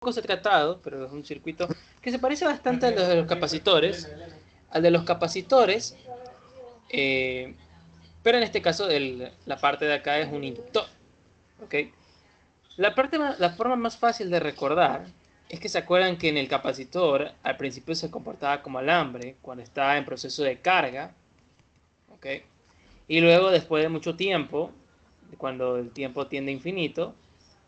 poco se ha tratado, pero es un circuito que se parece bastante al de los capacitores. Al de los capacitores, eh, pero en este caso la parte de acá es un inductor. ¿Ok? La forma más fácil de recordar es que se acuerdan que en el capacitor al principio se comportaba como alambre cuando estaba en proceso de carga. ¿Ok? Y luego, después de mucho tiempo, cuando el tiempo tiende a infinito,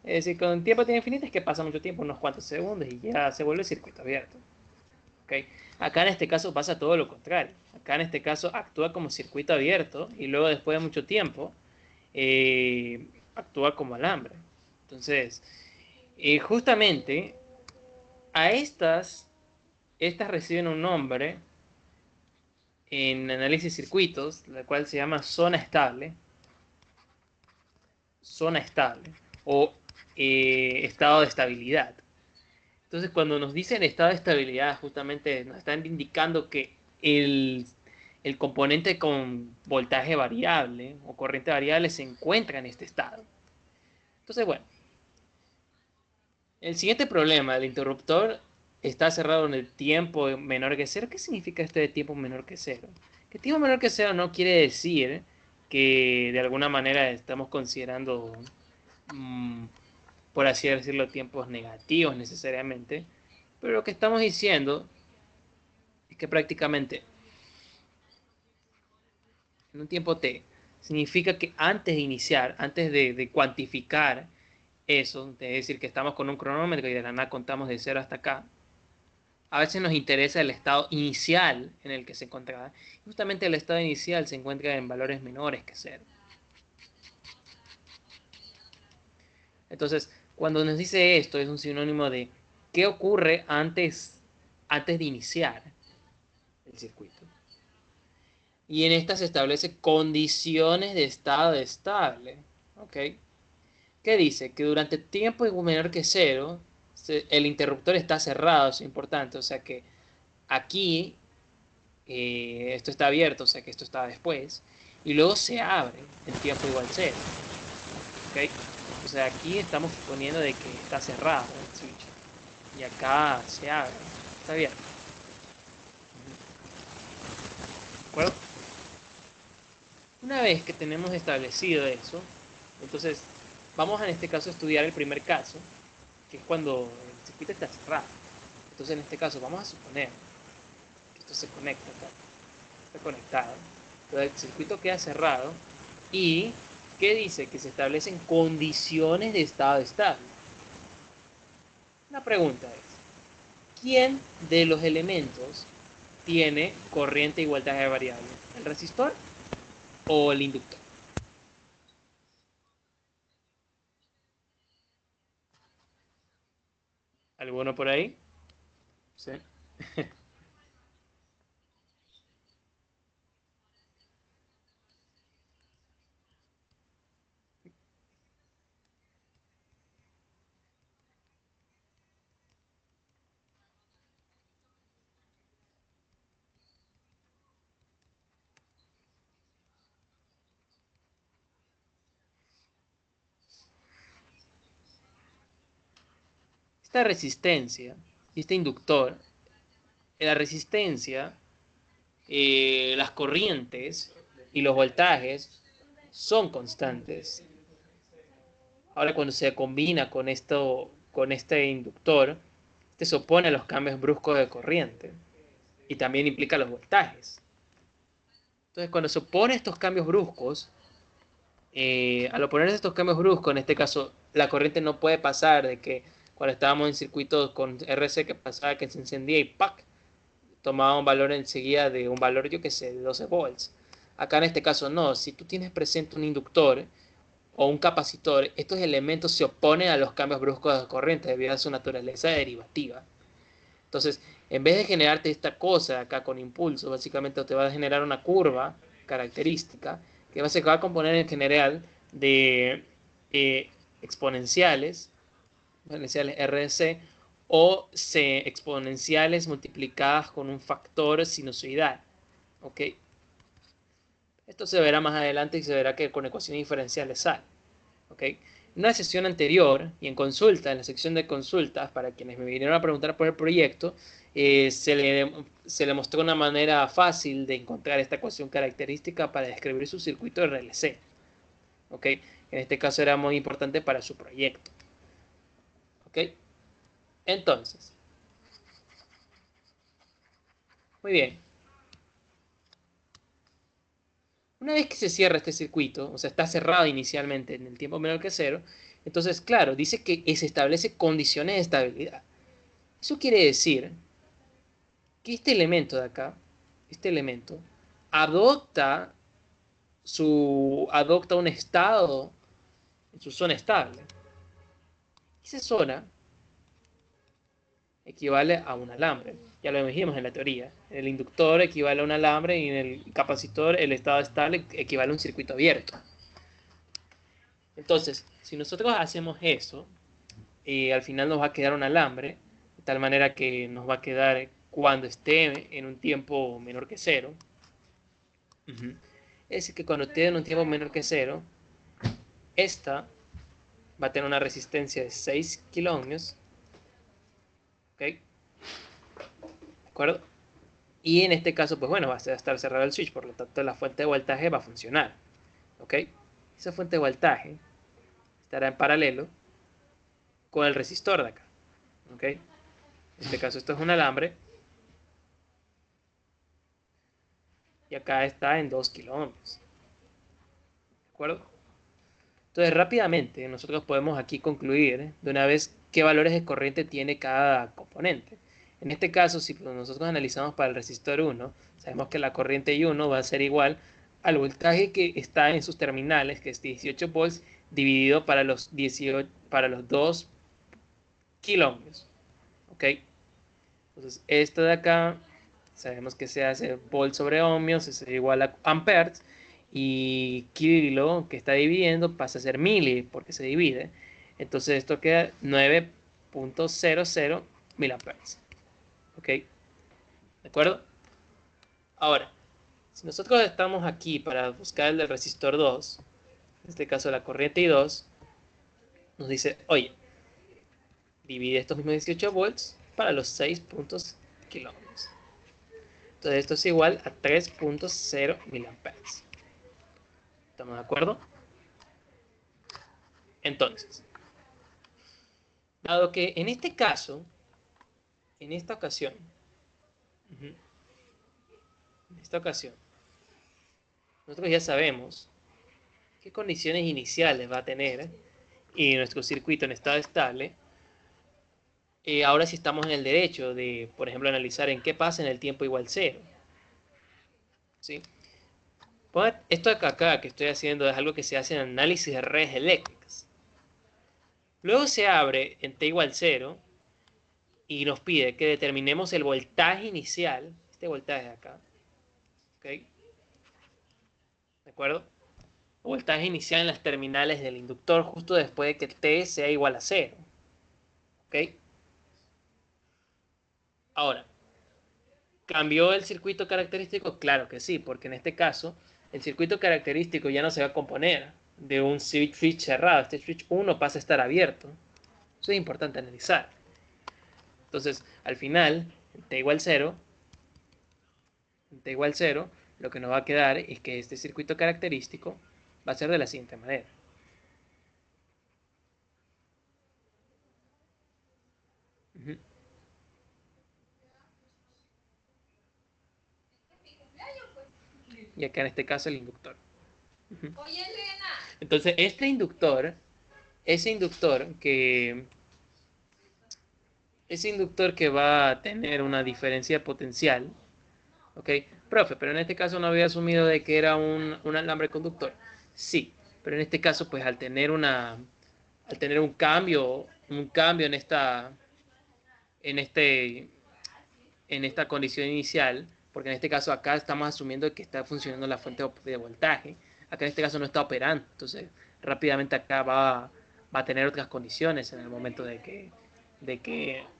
es decir, cuando el tiempo tiende a infinito es que pasa mucho tiempo, unos cuantos segundos, y ya se vuelve circuito abierto. ¿Okay? Acá en este caso pasa todo lo contrario. Acá en este caso actúa como circuito abierto y luego después de mucho tiempo actúa como alambre. Entonces, justamente a estas reciben un nombre en análisis de circuitos, la cual se llama zona estable o estado de estabilidad. Entonces, cuando nos dicen estado de estabilidad, justamente nos están indicando que el componente con voltaje variable o corriente variable se encuentra en este estado. Entonces, bueno, el siguiente problema, el interruptor está cerrado en el tiempo menor que cero. ¿Qué significa esto de tiempo menor que cero? Que tiempo menor que cero no quiere decir que de alguna manera estamos considerando, mmm, por así decirlo, tiempos negativos necesariamente, pero lo que estamos diciendo es que prácticamente en un tiempo t significa que antes de iniciar, antes de cuantificar eso, es decir, que estamos con un cronómetro y de la nada contamos de 0 hasta acá, a veces nos interesa el estado inicial en el que se encontraba. Justamente el estado inicial se encuentra en valores menores que 0. Entonces, cuando nos dice esto, es un sinónimo de qué ocurre antes de iniciar el circuito. Y en esta se establece condiciones de estado estable. ¿Ok? ¿Qué dice? Que durante tiempo menor que 0, el interruptor está cerrado, es importante. O sea que aquí esto está abierto, o sea que esto está después. Y luego se abre en tiempo igual 0. ¿Ok? O sea, aquí estamos suponiendo de que está cerrado el switch. Y acá se abre, está abierto. ¿De acuerdo? Una vez que tenemos establecido eso, entonces vamos en este caso a estudiar el primer caso, que es cuando el circuito está cerrado. Entonces en este caso vamos a suponer que esto se conecta acá, está conectado. Entonces el circuito queda cerrado y ¿qué dice? Que se establecen condiciones de estado estable. La pregunta es, ¿quién de los elementos tiene corriente y voltaje variable? ¿El resistor o el inductor? ¿Alguno por ahí? Sí. Esta resistencia, este inductor, la resistencia, las corrientes y los voltajes son constantes. Ahora cuando se combina con este inductor, este se opone a los cambios bruscos de corriente y también implica los voltajes. Entonces cuando se opone a estos cambios bruscos, al oponerse a estos cambios bruscos, en este caso la corriente no puede pasar de que cuando estábamos en circuitos con RC que pasaba que se encendía y ¡pac! Tomaba un valor enseguida de un valor, yo que sé, de 12 volts. Acá en este caso no, si tú tienes presente un inductor o un capacitor, estos elementos se oponen a los cambios bruscos de corriente debido a su naturaleza derivativa. Entonces, en vez de generarte esta cosa acá con impulso, básicamente te va a generar una curva característica que se va a componer en general de eh, exponenciales, exponenciales RC, o exponenciales multiplicadas con un factor sinusoidal. ¿Ok? Esto se verá más adelante y se verá que con ecuaciones diferenciales sale. ¿Ok? una sesión anterior y en consulta, en la sección de consultas, para quienes me vinieron a preguntar por el proyecto, se le mostró una manera fácil de encontrar esta ecuación característica para describir su circuito RLC. ¿Ok? En este caso era muy importante para su proyecto. ¿Ok? Entonces, muy bien. Una vez que se cierra este circuito, o sea, está cerrado inicialmente en el tiempo menor que cero, entonces, claro, dice que se establece condiciones de estabilidad. Eso quiere decir que este elemento de acá, este elemento, adopta, adopta un estado en su zona estable. Esa zona equivale a un alambre. Ya lo dijimos en la teoría. El inductor equivale a un alambre y en el capacitor el estado estable equivale a un circuito abierto. Entonces, si nosotros hacemos eso, al final nos va a quedar un alambre, de tal manera que nos va a quedar cuando esté en un tiempo menor que cero. Es decir, que cuando esté en un tiempo menor que cero, esta va a tener una resistencia de 6 kiloohmios. ¿Ok? ¿De acuerdo? Y en este caso, pues bueno, va a estar cerrado el switch, por lo tanto la fuente de voltaje va a funcionar. ¿Ok? Esa fuente de voltaje estará en paralelo con el resistor de acá. ¿Ok? En este caso esto es un alambre. Y acá está en 2 kiloohmios. ¿De acuerdo? Entonces rápidamente nosotros podemos aquí concluir de una vez qué valores de corriente tiene cada componente. En este caso, si nosotros analizamos para el resistor 1, sabemos que la corriente I1 va a ser igual al voltaje que está en sus terminales, que es 18 volts, dividido para los 2 kiloohmios. ¿Ok? Entonces, esto de acá, sabemos que se hace volt sobre ohmios, es igual a amperes, y kilo que está dividiendo pasa a ser mili porque se divide. Entonces esto queda 9.00 miliamperes. ¿Ok? ¿De acuerdo? Ahora, si nosotros estamos aquí para buscar el del resistor 2, en este caso la corriente I2, nos dice, oye, divide estos mismos 18 volts para los 6 kiloohmios. Entonces esto es igual a 3.0 miliamperes. ¿Estamos de acuerdo? Entonces, dado que en este caso, en esta ocasión, nosotros ya sabemos qué condiciones iniciales va a tener y nuestro circuito en estado estable. Ahora sí estamos en el derecho de, por ejemplo, analizar en qué pasa en el tiempo igual cero. ¿Sí? Esto acá que estoy haciendo es algo que se hace en análisis de redes eléctricas. Luego se abre en t igual 0 y nos pide que determinemos el voltaje inicial, este voltaje de acá. ¿Ok? ¿De acuerdo? El voltaje inicial en las terminales del inductor justo después de que t sea igual a 0. ¿Ok? Ahora, ¿cambió el circuito característico? Claro que sí, porque en este caso el circuito característico ya no se va a componer de un switch cerrado. Este switch 1 pasa a estar abierto. Eso es importante analizar. Entonces, al final, en t igual 0, lo que nos va a quedar es que este circuito característico va a ser de la siguiente manera. Y acá en este caso el inductor. Entonces, ese inductor que va a tener una diferencia potencial, ¿ok? Profe, pero en este caso no había asumido de que era un alambre conductor. Sí, pero en este caso, pues al tener un cambio en este, en esta condición inicial, porque en este caso acá estamos asumiendo que está funcionando la fuente de voltaje, acá en este caso no está operando, entonces rápidamente acá va a tener otras condiciones en el momento de que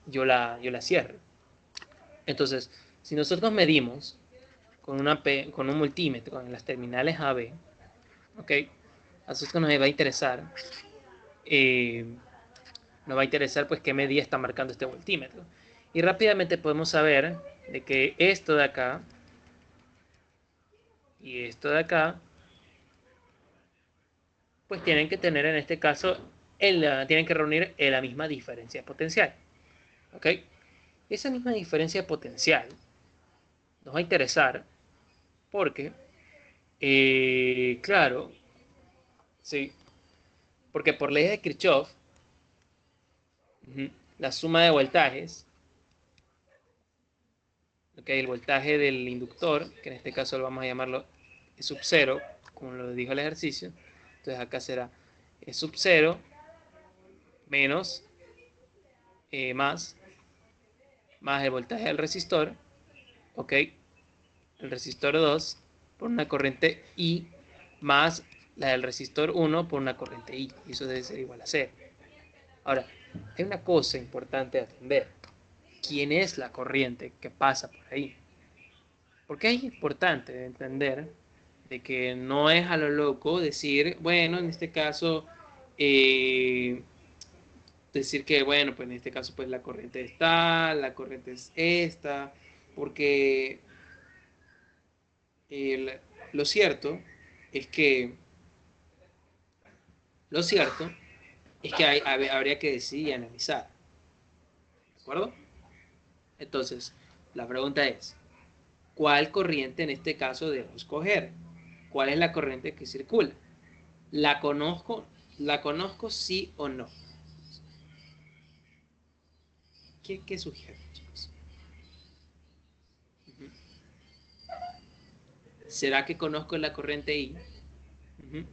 yo la cierre. Entonces, si nosotros medimos con un multímetro en las terminales AB, ¿ok? A nosotros nos va a interesar nos va a interesar pues qué medida está marcando este voltímetro. Y rápidamente podemos saber de que esto de acá y esto de acá pues tienen que tener en este caso, tienen que reunir la misma diferencia potencial. ¿Ok? Esa misma diferencia potencial nos va a interesar porque, claro, sí, porque por ley de Kirchhoff, la suma de voltajes, ¿okay? El voltaje del inductor, que en este caso lo vamos a llamarlo E sub 0, como lo dijo el ejercicio, entonces acá será E sub 0 menos más el voltaje del resistor, ¿ok? El resistor 2 por una corriente I más la del resistor 1 por una corriente I. Y eso debe ser igual a 0. Ahora, hay una cosa importante a atender. ¿Quién es la corriente que pasa por ahí? Porque es importante entender de que no es a lo loco decir, bueno, en este caso, decir que, bueno, pues en este caso, pues la corriente está, la corriente es esta, porque el, lo cierto es que lo cierto es que habría que decidir y analizar. ¿De acuerdo? Entonces, la pregunta es, ¿cuál corriente en este caso debo escoger? ¿Cuál es la corriente que circula? ¿La conozco? ¿La conozco sí o no? ¿Qué sugieren, chicos? Uh -huh. ¿Será que conozco la corriente I? Uh -huh.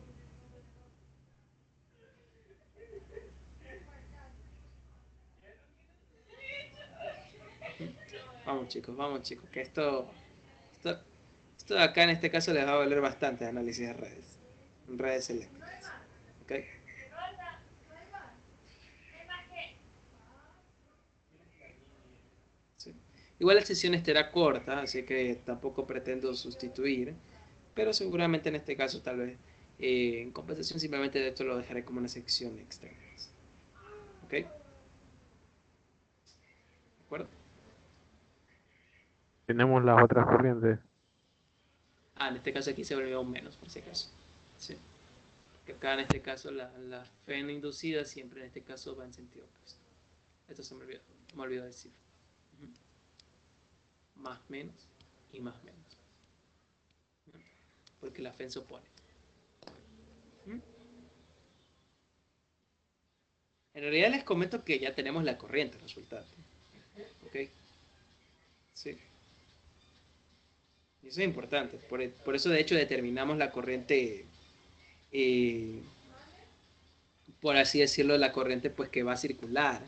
Vamos chicos, que esto de acá en este caso les va a valer bastante análisis de redes eléctricas. ¿Ok? Sí. Igual la sesión estará corta, así que tampoco pretendo sustituir, pero seguramente en este caso tal vez en compensación simplemente de esto lo dejaré como una sección extra. ¿Ok? ¿De acuerdo? Tenemos las otras corrientes. En este caso aquí se volvió un menos, por si acaso. Sí. Que acá en este caso la FEN inducida siempre en este caso va en sentido opuesto. Esto se me olvidó decir. Más menos y más menos. Porque la FEN se opone. En realidad les comento que ya tenemos la corriente resultante. ¿Ok? Sí. Y eso es importante. Por eso de hecho determinamos la corriente, eh, por así decirlo, la corriente pues que va a circular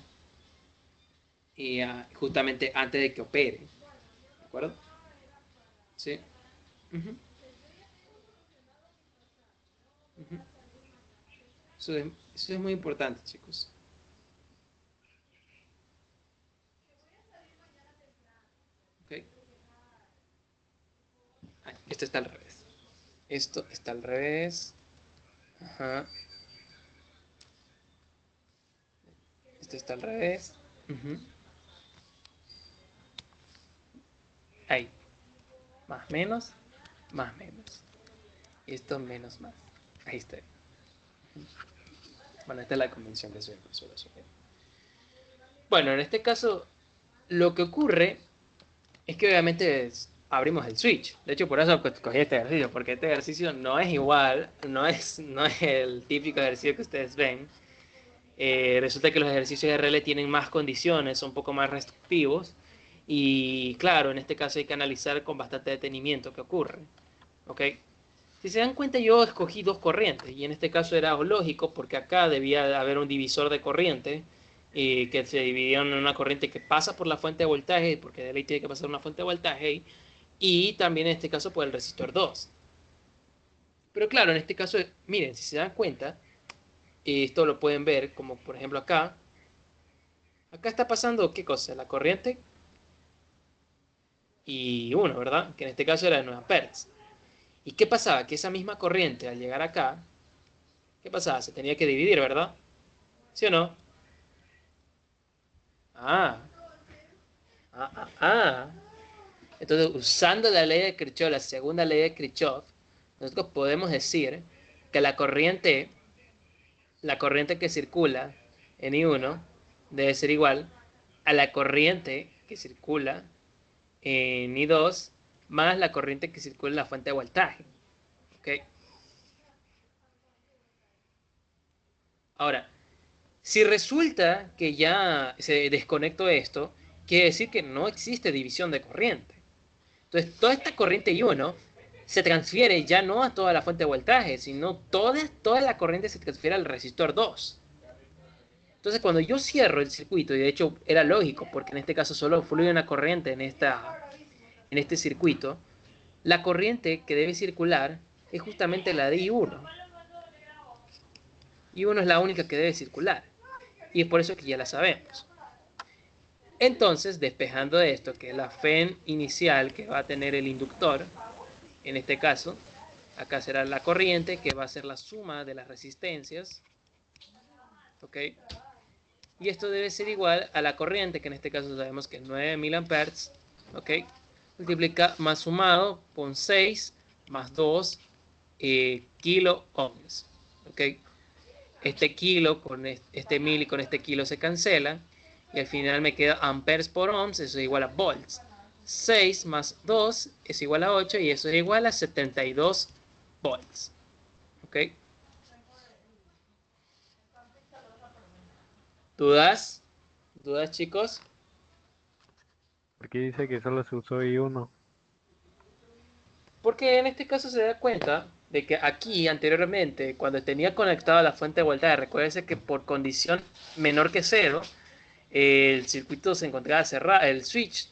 justamente antes de que opere. ¿De acuerdo? Sí. Uh -huh. Uh -huh. Eso es muy importante, chicos. ¿Ok? Esto está al revés. Esto está al revés. Ajá. Esto está al revés. Uh -huh. Ahí. Más menos. Más menos. Esto menos más. Ahí está. Bueno, esta es la convención de su consolación. Bueno, en este caso, lo que ocurre es que obviamente abrimos el switch. De hecho, por eso escogí este ejercicio, porque este ejercicio no es igual, no es el típico ejercicio que ustedes ven. Resulta que los ejercicios de RL tienen más condiciones, son un poco más restrictivos. Y claro, en este caso hay que analizar con bastante detenimiento qué ocurre. ¿Ok? Si se dan cuenta, yo escogí dos corrientes, y en este caso era lógico, porque acá debía haber un divisor de corriente, que se dividió en una corriente que pasa por la fuente de voltaje, porque de ley tiene que pasar una fuente de voltaje, y también en este caso por el resistor 2. Pero claro, en este caso, miren, si se dan cuenta, esto lo pueden ver, como por ejemplo acá está pasando, ¿qué cosa? La corriente y 1, ¿verdad? Que en este caso era de 9 amperes. ¿Y qué pasaba? Que esa misma corriente al llegar acá, ¿qué pasaba? Se tenía que dividir, ¿verdad? ¿Sí o no? Ah, ah. Entonces, usando la ley de Kirchhoff, la segunda ley de Kirchhoff, nosotros podemos decir que la corriente que circula en I1 debe ser igual a la corriente que circula en I2 más la corriente que circula en la fuente de voltaje. ¿Ok? Ahora, si resulta que ya se desconectó esto, quiere decir que no existe división de corriente. Entonces, toda esta corriente I1 se transfiere ya no a toda la fuente de voltaje, sino toda la corriente se transfiere al resistor 2. Entonces, cuando yo cierro el circuito, y de hecho era lógico, porque en este caso solo fluye una corriente en este circuito, la corriente que debe circular es justamente la de I1. I1 es la única que debe circular. Y es por eso que ya la sabemos. Entonces, despejando de esto, que es la FEN inicial que va a tener el inductor, en este caso, acá será la corriente, que va a ser la suma de las resistencias. ¿Ok? Y esto debe ser igual a la corriente, que en este caso sabemos que es 9000 amperes. ¿Ok? Multiplica más sumado con 6 más 2 kilo ohms. ¿Ok? Este kilo con este mil y con este kilo se cancelan. Y al final me queda amperes por ohms, eso es igual a volts. 6 más 2 es igual a 8 y eso es igual a 72 volts. ¿Ok? ¿Dudas? ¿Dudas, chicos? Porque dice que solo se usó I1. Porque en este caso se da cuenta de que aquí anteriormente, cuando tenía conectada la fuente de voltaje, recuérdense que por condición menor que cero, el circuito se encontraba cerrado, el switch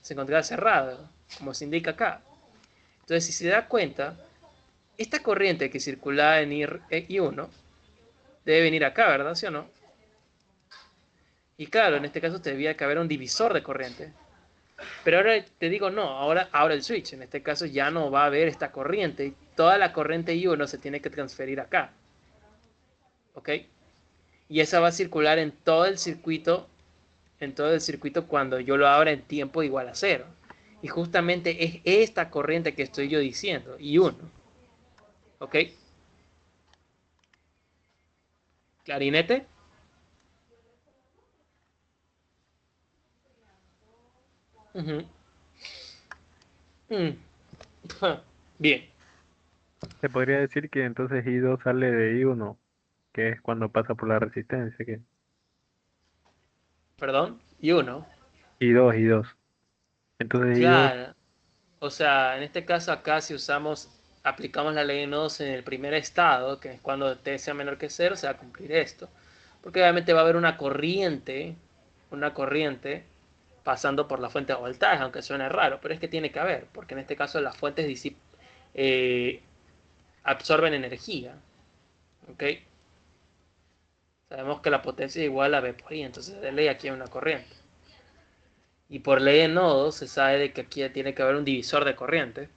se encontraba cerrado, como se indica acá. Entonces, si se da cuenta, esta corriente que circula en I1 debe venir acá, ¿verdad? ¿Sí o no? Y claro, en este caso tendría que haber un divisor de corriente. Pero ahora te digo no, ahora el switch, en este caso ya no va a haber esta corriente. Toda la corriente I1 se tiene que transferir acá. ¿Ok? Y esa va a circular en todo el circuito cuando yo lo abra en tiempo igual a cero. Y justamente es esta corriente que estoy yo diciendo, I1. ¿Ok? ¿Clarinete? Uh -huh. Bien. Se podría decir que entonces I2 sale de I1, que es cuando pasa por la resistencia, que Perdón. I1. I2, I2. Entonces I2, Claro. O sea, en este caso acá si aplicamos la ley de nodos en el primer estado, que es cuando t sea menor que cero, se va a cumplir esto. Porque obviamente va a haber una corriente pasando por la fuente de voltaje, aunque suene raro, pero es que tiene que haber, porque en este caso las fuentes eh, absorben energía. ¿Ok? Sabemos que la potencia es igual a V por I, entonces de ley aquí hay una corriente. Y por ley de nodos se sabe de que aquí tiene que haber un divisor de corriente.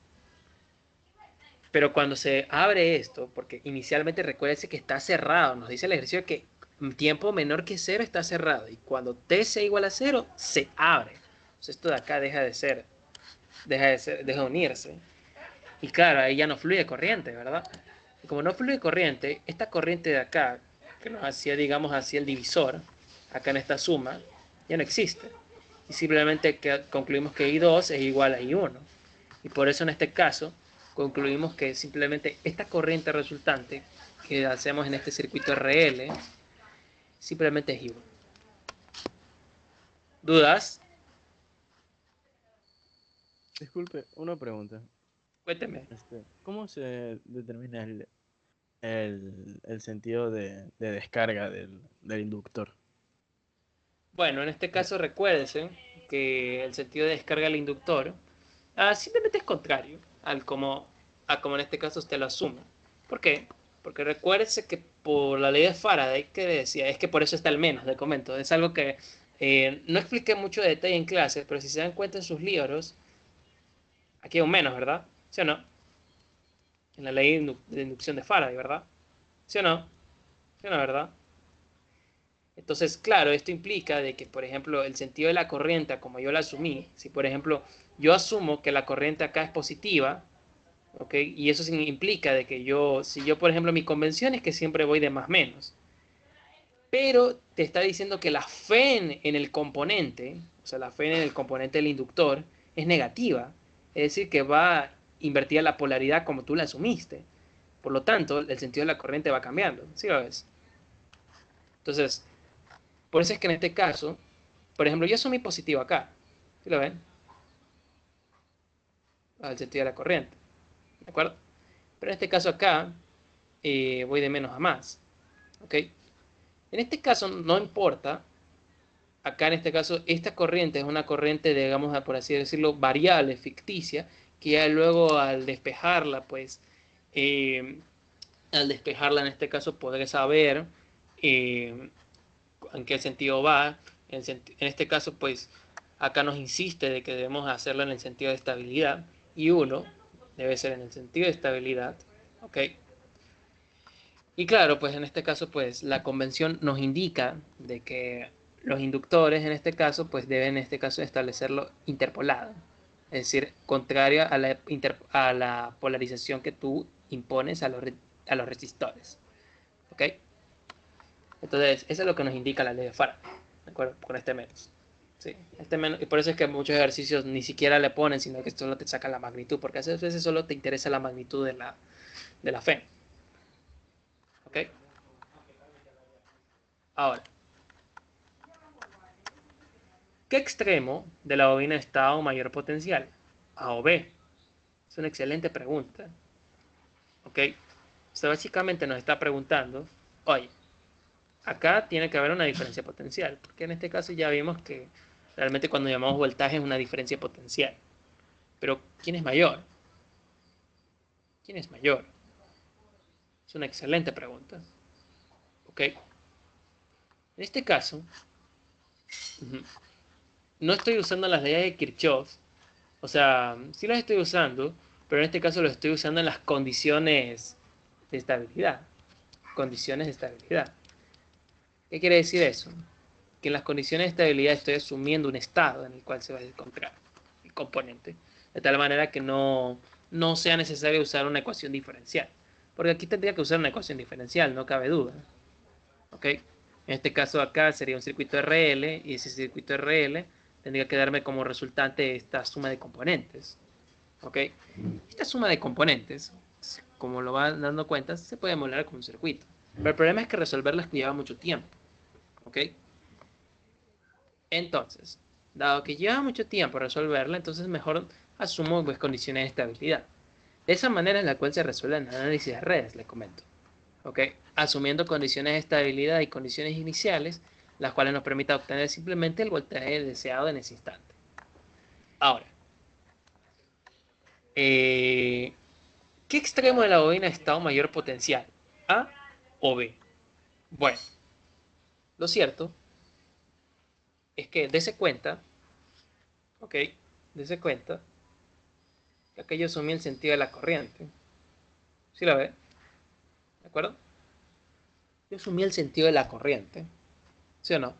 Pero cuando se abre esto, porque inicialmente recuérdese que está cerrado, nos dice el ejercicio que un tiempo menor que cero está cerrado. Y cuando t sea igual a cero, se abre. Entonces esto de acá deja de unirse. Y claro, ahí ya no fluye corriente, ¿verdad? Y como no fluye corriente, esta corriente de acá, que nos hacía, digamos, hacia el divisor, acá en esta suma, ya no existe. Y simplemente concluimos que I2 es igual a I1. Y por eso en este caso concluimos que simplemente esta corriente resultante que hacemos en este circuito RL simplemente es I1. ¿Dudas? Disculpe, una pregunta. Cuénteme. ¿Cómo se determina el sentido de descarga del inductor? Bueno, en este caso recuérdense que el sentido de descarga del inductor simplemente es contrario a como en este caso usted lo asume. ¿Por qué? Porque recuérdese que por la ley de Faraday, que decía, es que por eso está el menos, le comento. Es algo que no expliqué mucho de detalle en clase, pero si se dan cuenta en sus libros, aquí hay un menos, ¿verdad? ¿Sí o no? En la ley de inducción de Faraday, ¿verdad? ¿Sí o no? ¿Sí o no, verdad? Entonces, claro, esto implica de que, por ejemplo, el sentido de la corriente, como yo la asumí, si por ejemplo yo asumo que la corriente acá es positiva, ¿ok? Y eso implica de que si yo, por ejemplo, mi convención es que siempre voy de más menos, pero te está diciendo que la fe en el componente, o sea, la fe en el componente del inductor, es negativa. Es decir, que va invertida la polaridad como tú la asumiste. Por lo tanto, el sentido de la corriente va cambiando. ¿Sí lo ves? Entonces, por eso es que en este caso, por ejemplo, yo asumí positivo acá. ¿Sí lo ven? Al sentido de la corriente. ¿De acuerdo? Pero en este caso acá, voy de menos a más. ¿Ok? En este caso no importa. Acá en este caso, esta corriente es una corriente, digamos, por así decirlo, variable, ficticia, que ya luego eh, al despejarla en este caso, podré saber eh, en qué sentido va. En este caso, pues, acá nos insiste de que debemos hacerlo en el sentido de estabilidad, y uno debe ser en el sentido de estabilidad, ¿ok? Y claro, pues en este caso, pues la convención nos indica de que los inductores en este caso, pues deben en este caso establecerlo interpolado, es decir, contrario a la polarización que tú impones a los resistores, ¿ok? Entonces, eso es lo que nos indica la ley de Faraday, ¿de acuerdo? Con este menos. Sí, este menos, y por eso es que muchos ejercicios ni siquiera le ponen, sino que solo te sacan la magnitud, porque a veces solo te interesa la magnitud de la fe, ¿ok? Ahora, ¿qué extremo de la bobina está a mayor potencial? ¿A o B? Es una excelente pregunta. ¿Ok? Esto básicamente nos está preguntando, oye, acá tiene que haber una diferencia potencial, porque en este caso ya vimos que realmente cuando llamamos voltaje es una diferencia potencial. Pero, ¿quién es mayor? ¿Quién es mayor? Es una excelente pregunta. ¿Ok? En este caso, no estoy usando las leyes de Kirchhoff. O sea, sí las estoy usando, pero en este caso lo estoy usando en las condiciones de estabilidad. Condiciones de estabilidad. ¿Qué quiere decir eso? Que en las condiciones de estabilidad estoy asumiendo un estado en el cual se va a encontrar el componente. De tal manera que no sea necesario usar una ecuación diferencial. Porque aquí tendría que usar una ecuación diferencial, no cabe duda. ¿Ok? En este caso acá sería un circuito RL y ese circuito RL tendría que darme como resultante esta suma de componentes. ¿Ok? Esta suma de componentes, como lo van dando cuenta, se puede modelar como un circuito. Pero el problema es que resolverlas lleva mucho tiempo. ¿Ok? Entonces, dado que lleva mucho tiempo resolverla, entonces mejor asumo pues, condiciones de estabilidad. De esa manera es la cual se resuelve el análisis de redes, les comento. ¿Ok? Asumiendo condiciones de estabilidad y condiciones iniciales, las cuales nos permitan obtener simplemente el voltaje deseado en ese instante. Ahora, ¿qué extremo de la bobina está a mayor potencial? ¿A o B? Bueno, lo cierto es que dése cuenta, ¿ok? Dése cuenta que aquello asumí el sentido de la corriente. ¿Sí la ve? ¿De acuerdo? Yo asumí el sentido de la corriente. ¿Sí o no?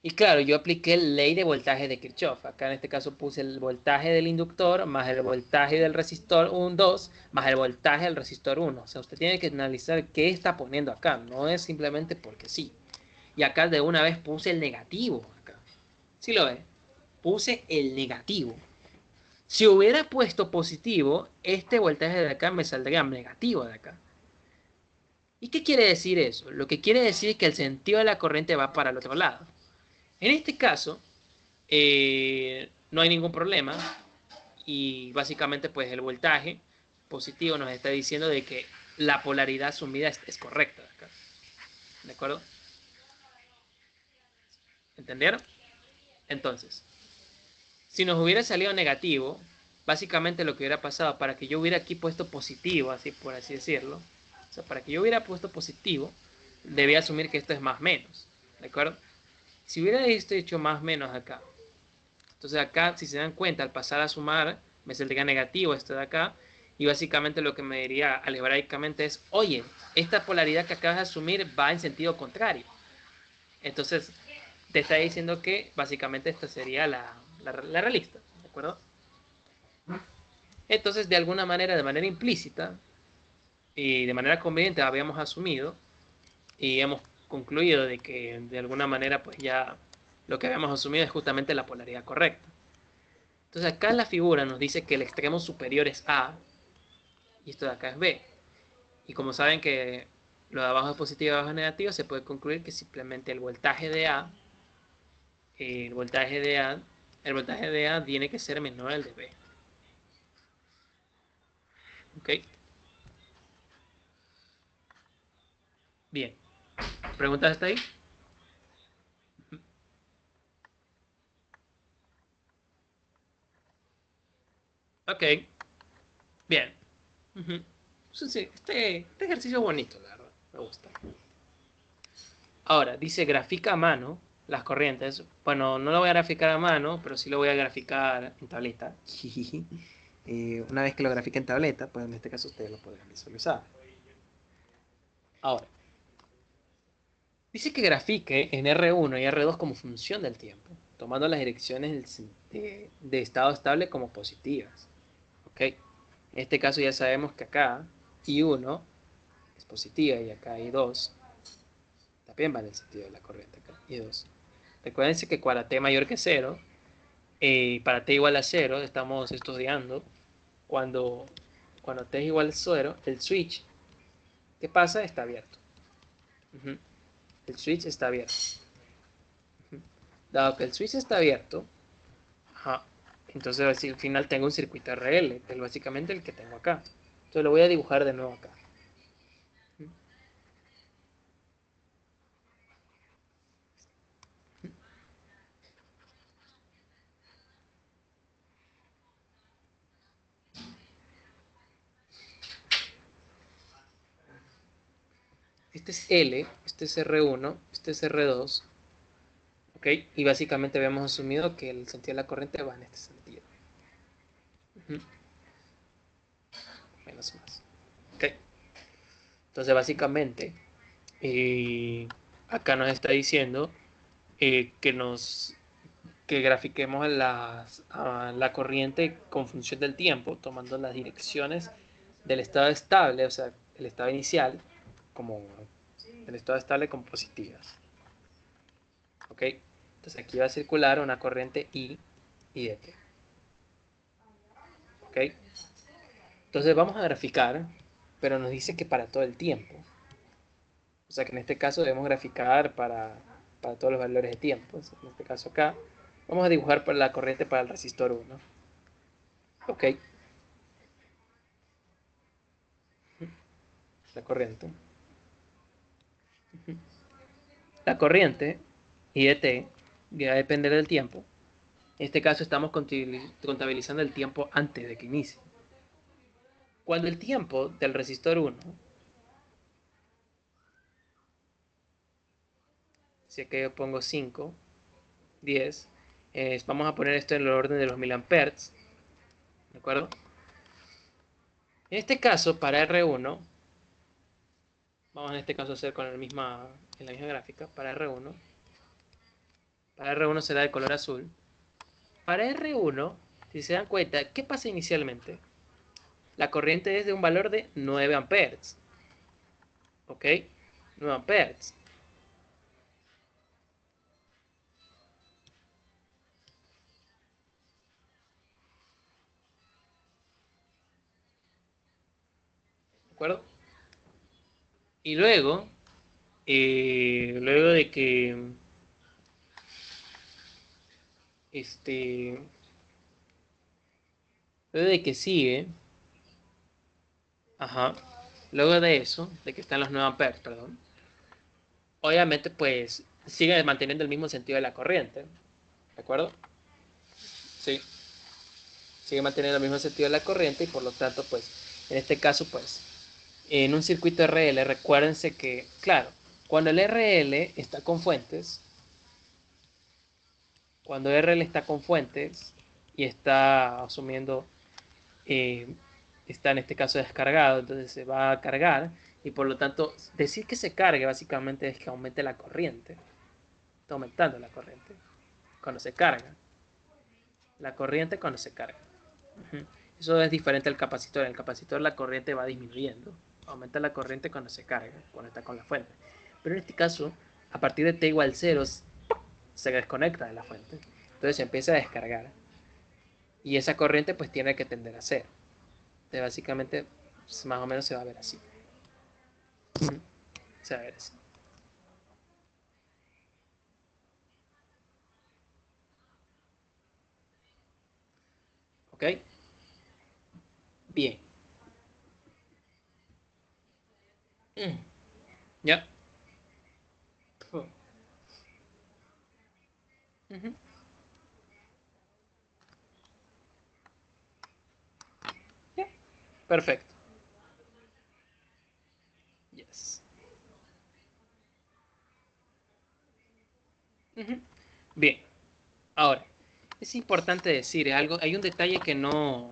Y claro, yo apliqué la ley de voltaje de Kirchhoff. Acá en este caso puse el voltaje del inductor más el voltaje del resistor 1, 2 más el voltaje del resistor 1. O sea, usted tiene que analizar qué está poniendo acá. No es simplemente porque sí. Y acá de una vez puse el negativo. Acá. ¿Sí lo ve? Puse el negativo. Si hubiera puesto positivo, este voltaje de acá me saldría negativo de acá. ¿Y qué quiere decir eso? Lo que quiere decir es que el sentido de la corriente va para el otro lado. En este caso, no hay ningún problema y básicamente pues el voltaje positivo nos está diciendo de que la polaridad asumida es correcta. Acá. ¿De acuerdo? ¿Entendieron? Entonces, si nos hubiera salido negativo, básicamente lo que hubiera pasado para que yo hubiera aquí puesto positivo, así por así decirlo, o sea, para que yo hubiera puesto positivo, debía asumir que esto es más menos. ¿De acuerdo? Si hubiera esto hecho más menos acá, entonces acá, si se dan cuenta, al pasar a sumar, me saldría negativo esto de acá, y básicamente lo que me diría algebraicamente es, oye, esta polaridad que acabas de asumir va en sentido contrario. Entonces, te está diciendo que básicamente esta sería la realista, ¿de acuerdo? Entonces, de alguna manera, de manera implícita y de manera conveniente, habíamos asumido y hemos concluido de que de alguna manera, pues ya lo que habíamos asumido es justamente la polaridad correcta. Entonces, acá en la figura nos dice que el extremo superior es A y esto de acá es B. Y como saben que lo de abajo es positivo y abajo es negativo, se puede concluir que simplemente el voltaje de A, el voltaje de A, el voltaje de A tiene que ser menor al de B. ¿Ok? Bien. ¿Preguntas hasta ahí? Ok. Bien. Ujú. Sí, este ejercicio es bonito, la verdad. Me gusta. Ahora, dice grafica a mano las corrientes. Bueno, no lo voy a graficar a mano, pero sí lo voy a graficar en tableta. Una vez que lo grafique en tableta, pues en este caso ustedes lo podrán visualizar. Ahora, dice que grafique en R1 y R2 como función del tiempo, tomando las direcciones de estado estable como positivas. ¿Ok? En este caso ya sabemos que acá I1 es positiva y acá I2 también va en el sentido de la corriente. Acá I2. Recuerden que para t mayor que 0, para t igual a 0, estamos estudiando cuando, cuando t es igual a 0, el switch, ¿qué pasa? Está abierto. El switch está abierto. Dado que el switch está abierto, ajá, entonces al final tengo un circuito RL, que es básicamente el que tengo acá. Entonces lo voy a dibujar de nuevo acá. Este es L, este es R1, este es R2, ¿ok? Y básicamente habíamos asumido que el sentido de la corriente va en este sentido. Menos más. ¿Ok? Entonces básicamente, acá nos está diciendo que grafiquemos la corriente con función del tiempo, tomando las direcciones del estado estable, o sea, el estado inicial, como el estado estable como positivas. ¿Ok? Entonces aquí va a circular una corriente I y de T. ¿Ok? Entonces vamos a graficar, pero nos dice que para todo el tiempo. O sea que en este caso debemos graficar para todos los valores de tiempo. En este caso acá, vamos a dibujar la corriente para el resistor 1. Ok, la corriente. La corriente, I de t, va a depender del tiempo. En este caso estamos contabilizando el tiempo antes de que inicie. Cuando el tiempo del resistor 1, si acá yo pongo 5, 10, vamos a poner esto en el orden de los miliamperes, ¿de acuerdo? En este caso, para R1, vamos en este caso a hacer con en la misma gráfica, para R1 será de color azul. Para R1, si se dan cuenta, ¿qué pasa inicialmente? La corriente es de un valor de 9 amperes. ¿Ok? 9 amperes. ¿De acuerdo? Y luego de que este, luego de que sigue, ajá, luego de eso, de que están los 9 amperes, perdón, obviamente pues sigue manteniendo el mismo sentido de la corriente, ¿de acuerdo? Sí, sigue manteniendo el mismo sentido de la corriente y por lo tanto pues en este caso pues en un circuito RL recuérdense que, claro, cuando el RL está con fuentes, cuando RL está con fuentes y está asumiendo, eh, está en este caso descargado, entonces se va a cargar y por lo tanto decir que se cargue básicamente es que aumente la corriente. está aumentando la corriente cuando se carga. La corriente cuando se carga. Eso es diferente al capacitor. En el capacitor la corriente va disminuyendo. Aumenta la corriente cuando se carga, cuando está con la fuente. Pero en este caso, a partir de t igual 0, se desconecta de la fuente. Entonces se empieza a descargar. Y esa corriente pues tiene que tender a 0. Entonces básicamente pues, más o menos se va a ver así. Se va a ver así. ¿Ok? Bien. Ya. Ya. Perfecto. Yes. Bien. Ahora, es importante decir algo, hay un detalle que no,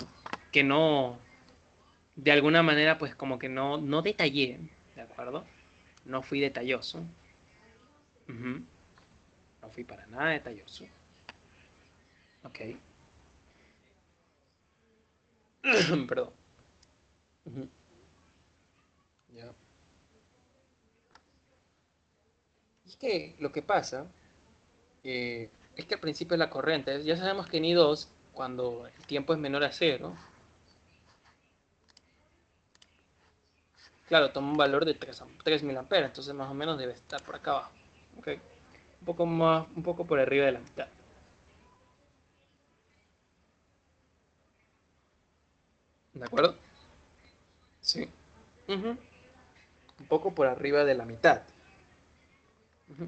de alguna manera, pues como que no detallé, ¿de acuerdo? No fui detalloso. Ujú. No fui para nada detalloso. Ok. Perdón. Ujú. Ya. Y es que lo que pasa es que al principio la corriente, ya sabemos que en I2, cuando el tiempo es menor a cero, claro, toma un valor de 3.000 amperes, entonces más o menos debe estar por acá abajo. Ok. Un poco más, un poco por arriba de la mitad. ¿De acuerdo? Sí. Ujú. Un poco por arriba de la mitad. Ujú.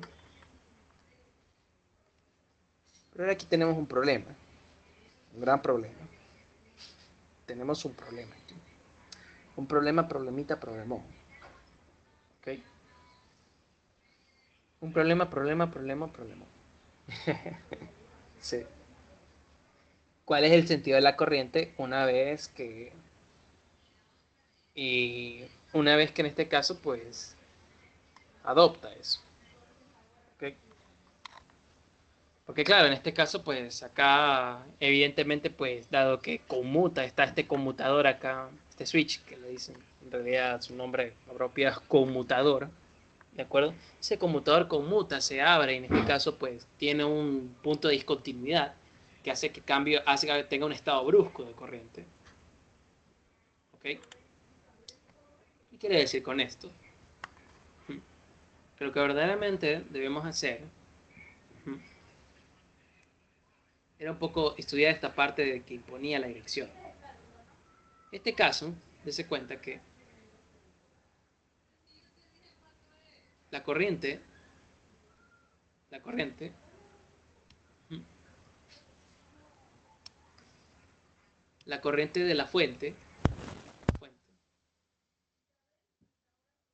Pero ahora aquí tenemos un problema. Un gran problema. Tenemos un problema aquí. Un problema, problemita, problemón. ¿Ok? Un problema, problema, problema, problemón. Sí. ¿Cuál es el sentido de la corriente una vez que en este caso, pues, adopta eso? ¿Ok? Porque claro, en este caso, pues acá, evidentemente, pues dado que conmuta, está este conmutador acá, este switch que le dicen, en realidad su nombre propio es conmutador, ¿de acuerdo? Ese conmutador conmuta, se abre, y en este caso, pues tiene un punto de discontinuidad que hace que hace que tenga un estado brusco de corriente. ¿Ok? ¿Qué quiere decir con esto? Que lo que verdaderamente debemos hacer era un poco estudiar esta parte de que imponía la dirección. En este caso, dése cuenta que la corriente, la corriente, la corriente de la fuente,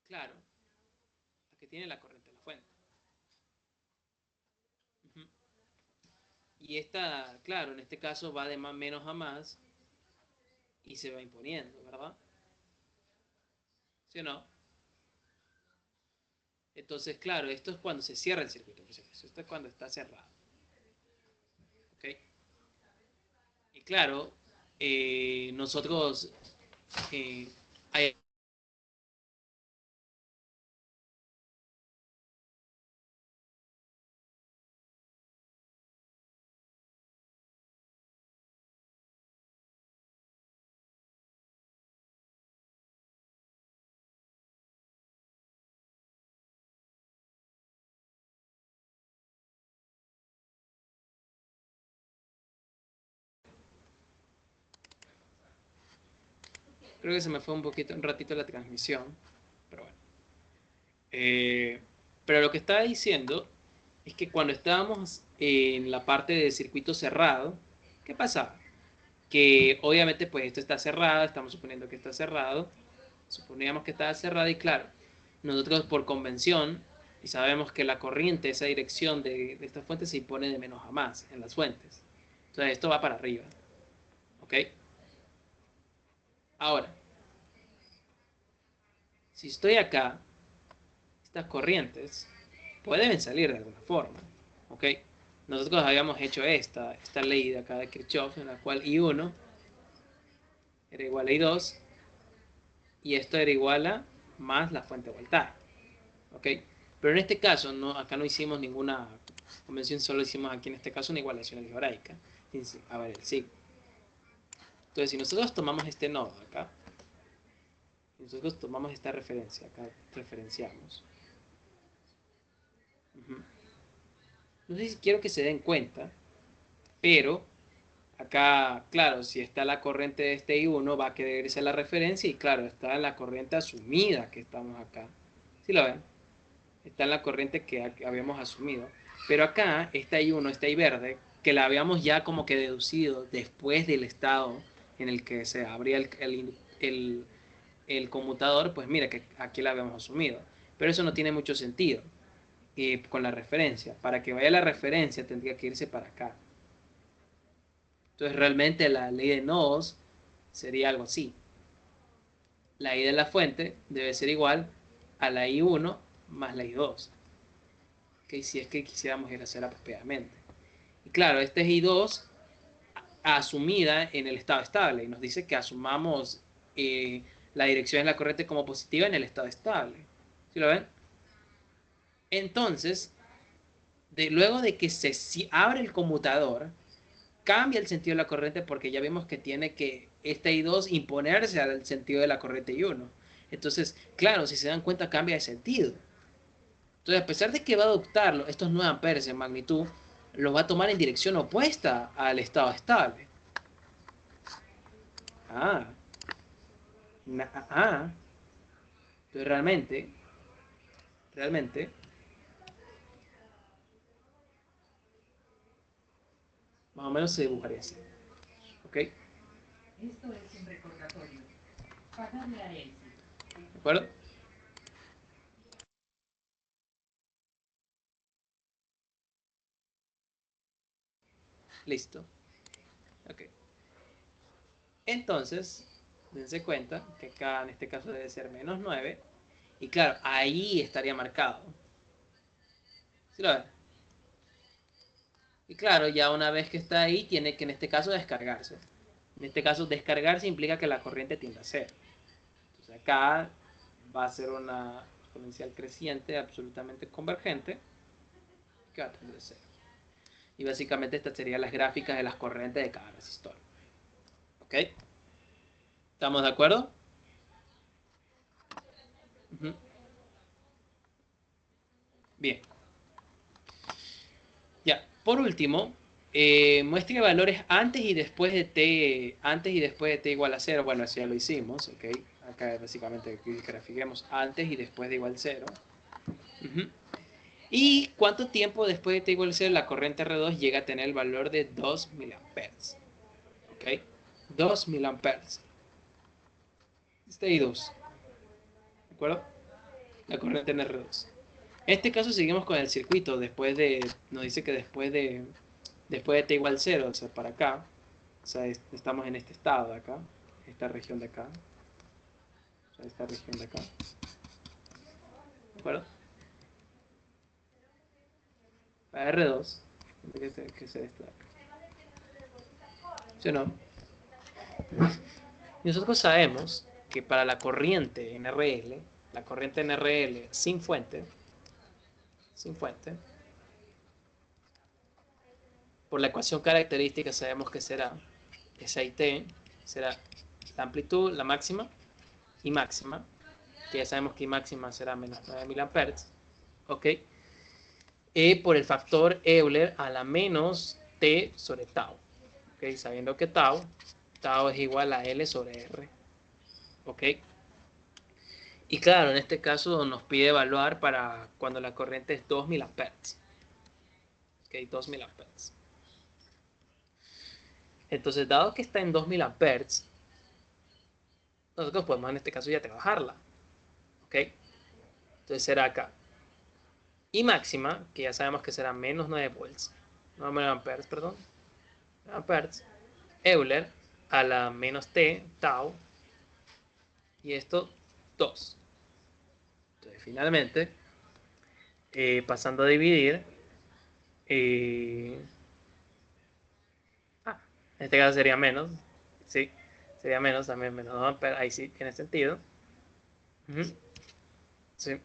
claro, la que tiene la corriente de la fuente. Y esta, claro, en este caso va de menos a más y se va imponiendo, ¿verdad? ¿Sí o no? Entonces, claro, esto es cuando se cierra el circuito. Esto es cuando está cerrado. ¿Ok? Y claro, nosotros hay creo que se me fue un ratito la transmisión, pero bueno. Eh, pero lo que estaba diciendo es que cuando estábamos en la parte de circuito cerrado, ¿qué pasaba? Que obviamente pues esto está cerrado, estamos suponiendo que está cerrado, suponíamos que estaba cerrado y claro, nosotros por convención, y sabemos que la corriente, esa dirección de esta fuente se impone de menos a más en las fuentes. Entonces esto va para arriba, ¿ok? Ahora, si estoy acá, estas corrientes pueden salir de alguna forma. ¿Ok? Nosotros habíamos hecho esta ley de acá de Kirchhoff, en la cual I1 era igual a I2, y esto era igual a más la fuente de voltaje. ¿Ok? Pero en este caso, acá no hicimos ninguna convención, solo hicimos aquí en este caso una igualación algebraica. A ver, el signo. Entonces, si nosotros tomamos este nodo acá, nosotros tomamos esta referencia, acá referenciamos. No sé si quiero que se den cuenta, pero acá, claro, si está la corriente de este I1, va a querer irse a la referencia y claro, está en la corriente asumida que estamos acá. ¿Sí lo ven? Está en la corriente que habíamos asumido. Pero acá, esta I1, esta I verde, que la habíamos ya como que deducido después del estado en el que se abría el conmutador, pues mira que aquí la habíamos asumido. Pero eso no tiene mucho sentido con la referencia. Para que vaya la referencia tendría que irse para acá. Entonces realmente la ley de nodos sería algo así. La I de la fuente debe ser igual a la I1 más la I2. ¿Okay? Si es que quisiéramos ir a hacer apropiadamente. Y claro, este es I2 asumida en el estado estable. Y nos dice que asumamos la dirección de la corriente como positiva en el estado estable. ¿Sí lo ven? Entonces, luego de que se abre el conmutador, cambia el sentido de la corriente porque ya vemos que tiene que este I2 imponerse al sentido de la corriente I1. Entonces, claro, si se dan cuenta, cambia de sentido. Entonces, a pesar de que va a adoptarlo, estos 9 amperes en magnitud, los va a tomar en dirección opuesta al estado estable. Ah, entonces realmente, más o menos se dibujaría así. ¿Ok? Esto es un recordatorio. Pagarle a Elsie. ¿De acuerdo? Listo. Ok. Entonces, dense cuenta que acá en este caso debe ser menos 9. Y claro, ahí estaría marcado. ¿Sí lo ven? Y claro, ya una vez que está ahí, tiene que en este caso descargarse. En este caso, descargarse implica que la corriente tiende a cero. Entonces acá va a ser una exponencial creciente absolutamente convergente que va a tender a cero. Y básicamente estas serían las gráficas de las corrientes de cada resistor. ¿Ok? ¿Estamos de acuerdo? Bien. Ya, por último, muestre valores antes y después de t igual a 0. Bueno, eso ya lo hicimos, ¿ok? Acá básicamente grafiquemos antes y después de igual a 0. ¿Y cuánto tiempo después de t igual a 0 la corriente R2 llega a tener el valor de 2 miliamperes? ¿Ok? 2 miliamperes. Este I2. ¿De acuerdo? La corriente en R2. En este caso seguimos con el circuito. Nos dice que después de t igual a 0, o sea, para acá, o sea, estamos en este estado de acá, esta región de acá, o sea, esta región de acá, ¿de acuerdo? Para R2, que se esto de acá. ¿Sí o no? Y nosotros sabemos que para la corriente en RL, la corriente en RL sin fuente, por la ecuación característica sabemos que será esa IT, será la amplitud, la máxima, y máxima, que ya sabemos que I máxima será menos 9 miliamperes, ¿ok? Por el factor Euler a la menos T sobre tau, ¿ok? Sabiendo que tau es igual a L sobre R, ¿ok? Y claro, en este caso nos pide evaluar para cuando la corriente es 2 miliamperes, ¿ok? 2 miliamperes. Entonces, dado que está en 2 miliamperes, nosotros podemos en este caso ya trabajarla, ¿ok? Entonces será acá I máxima, que ya sabemos que será menos 9 volts, 9 amperes, perdón, amperes, Euler a la menos T, tau, y esto 2. Entonces finalmente, pasando a dividir, Eh, en este caso sería menos. Sí, sería menos también, menos 2 amperes. Ahí sí tiene sentido. Ujú, sí.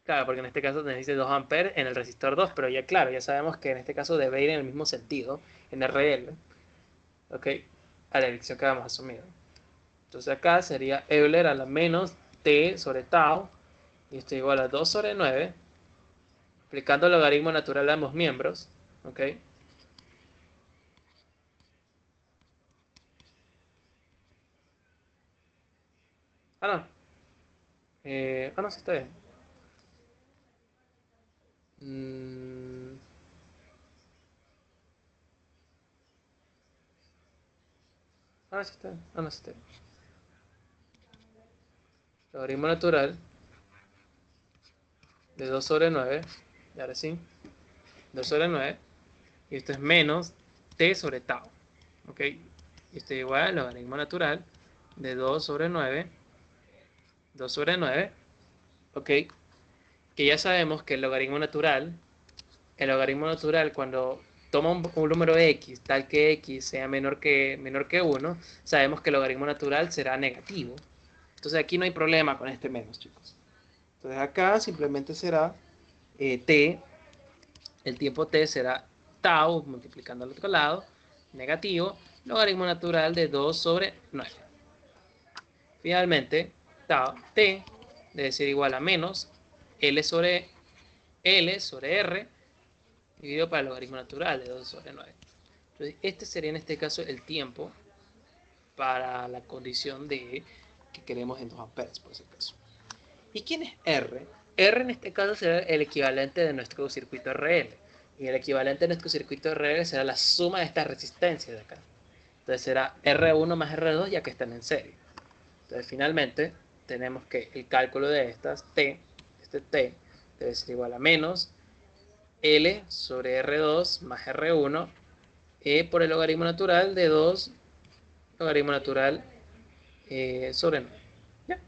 Claro, porque en este caso necesita 2 amperes en el resistor 2, pero ya claro, ya sabemos que en este caso debe ir en el mismo sentido, en RL, ¿ok? A la dirección que habíamos asumido. Entonces acá sería Euler a la menos T sobre tau, y esto igual a 2 sobre 9, aplicando el logaritmo natural a ambos miembros, ¿ok? Ah, no. No, sí está bien. Mm, no, sí está bien. No, sí está bien. Logaritmo natural de 2 sobre 9, y ahora sí, 2 sobre 9, y esto es menos T sobre tau, ¿ok? Y esto es igual al logaritmo natural de 2 sobre 9, 2 sobre 9, ¿ok? Que ya sabemos que el logaritmo natural cuando toma un número x tal que x sea menor que 1, sabemos que el logaritmo natural será negativo. Entonces aquí no hay problema con este menos, chicos. Entonces acá simplemente será t, el tiempo t será tau, multiplicando al otro lado, negativo, logaritmo natural de 2 sobre 9. Finalmente, tau, t debe ser igual a menos L sobre R dividido para el logaritmo natural de 2 sobre 9. Entonces, este sería en este caso el tiempo para la condición de que queremos en 2 amperes, por ese caso. ¿Y quién es R? R en este caso será el equivalente de nuestro circuito RL. Y el equivalente de nuestro circuito RL será la suma de estas resistencias de acá. Entonces será R1 más R2 ya que están en serie. Entonces finalmente tenemos que el cálculo de estas T, este T, debe ser igual a menos L sobre R2 más R1 por el logaritmo natural de 2 logaritmo natural sobre 9. ¿Ya?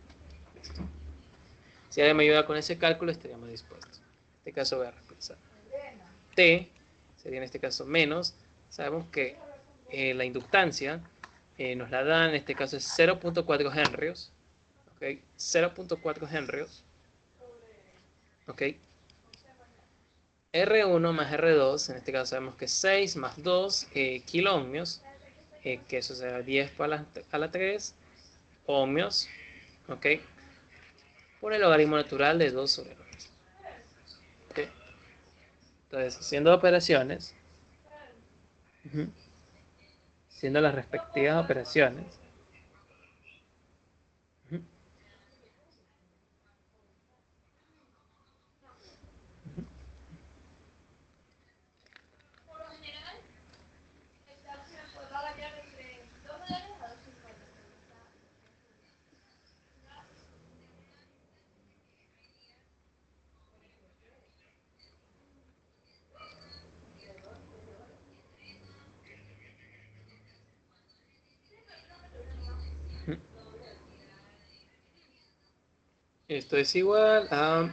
Si alguien me ayuda con ese cálculo, estaríamos dispuestos. En este caso voy a reemplazar. T sería en este caso menos. Sabemos que la inductancia nos la dan, en este caso es 0.4 henrios. ¿Ok? 0.4 henrios. ¿Ok? R1 más R2, en este caso sabemos que es 6 más 2 kiloohmios, que eso será 10 a la 3 ohmios, ¿ok? Por el logaritmo natural de 2 sobre 9. ¿Ok? Entonces, haciendo operaciones, haciendo las respectivas operaciones, esto es igual a...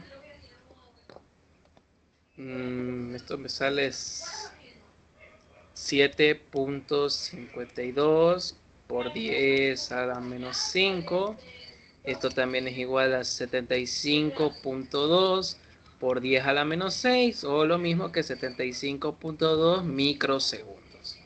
esto me sale 7.52 por 10 a la menos 5. Esto también es igual a 75.2 por 10 a la menos 6 o lo mismo que 75.2 microsegundos.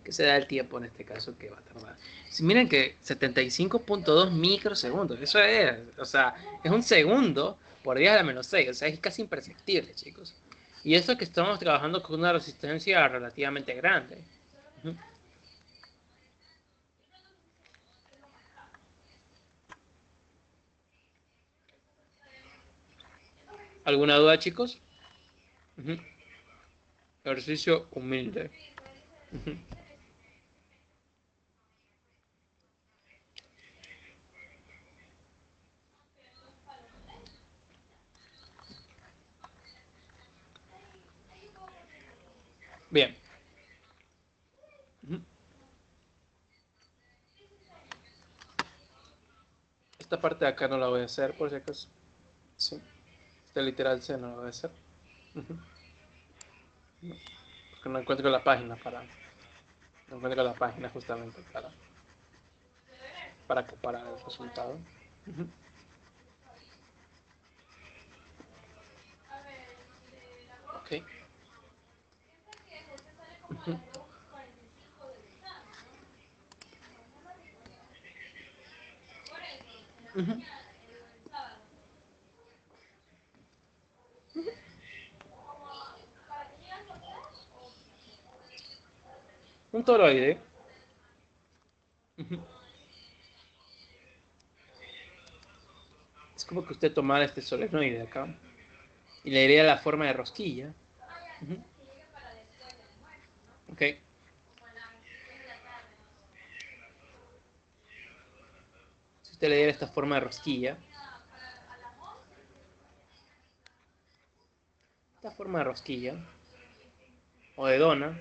Que será el tiempo en este caso que va a tardar. Si miren que 75.2 microsegundos, eso es, o sea, es un segundo por 10 a la menos 6, o sea, es casi imperceptible, chicos. Y eso que estamos trabajando con una resistencia relativamente grande. ¿Alguna duda, chicos? Ejercicio humilde. Bien. Esta parte de acá no la voy a hacer por si acaso. Sí. Esta literal C no la voy a hacer. Porque no encuentro la página no encuentro la página justamente para comparar el resultado. Ok. Un toroide. Es como que usted tomara este solenoide acá y le daría la forma de rosquilla. Ok. Si usted le diera esta forma de rosquilla, o de dona,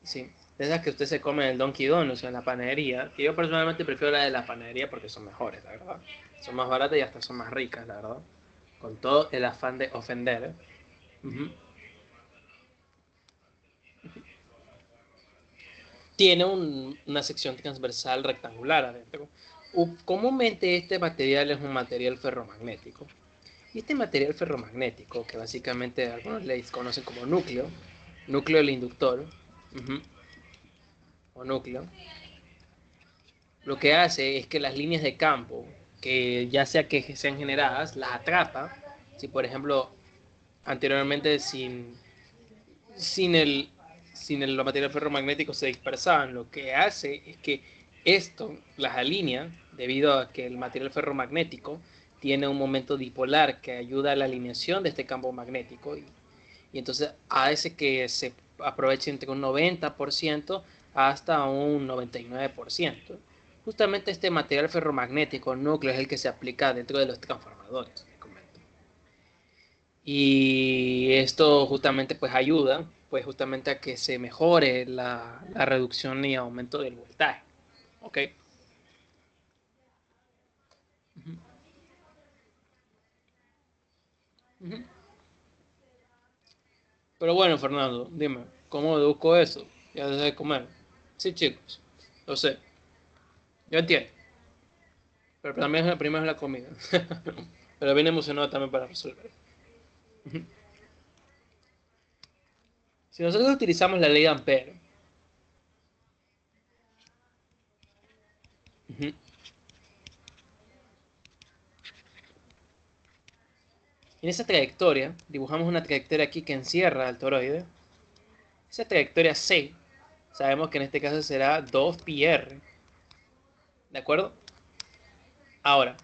sí, de esas que usted se come en el Donkey Donuts o en la panadería, que yo personalmente prefiero la de la panadería porque son mejores, la verdad. Son más baratas y hasta son más ricas, la verdad. Con todo el afán de ofender. Tiene una sección transversal rectangular adentro. Comúnmente este material es un material ferromagnético. Y este material ferromagnético, que básicamente algunos le conocen como núcleo del inductor, o núcleo, lo que hace es que las líneas de campo, que ya sea que sean generadas, las atrapa. Si por ejemplo anteriormente sin el, los materiales ferromagnéticos se dispersaban, lo que hace es que esto las alinea debido a que el material ferromagnético tiene un momento dipolar que ayuda a la alineación de este campo magnético y entonces hace que se aproveche entre un 90% hasta un 99%. Justamente este material ferromagnético núcleo es el que se aplica dentro de los transformadores. Y esto justamente pues ayuda pues justamente a que se mejore la reducción y aumento del voltaje. ¿Ok? Pero bueno, Fernando, dime, ¿cómo deduzco eso? Ya dejas de comer. Sí, chicos, lo sé, yo entiendo. Pero también primero es la comida. Pero bien emocionado también para resolver. Si nosotros utilizamos la ley de Ampere, en esa trayectoria, dibujamos una trayectoria aquí que encierra al toroide. Esa trayectoria C, sabemos que en este caso será 2πr. ¿De acuerdo? Ahora,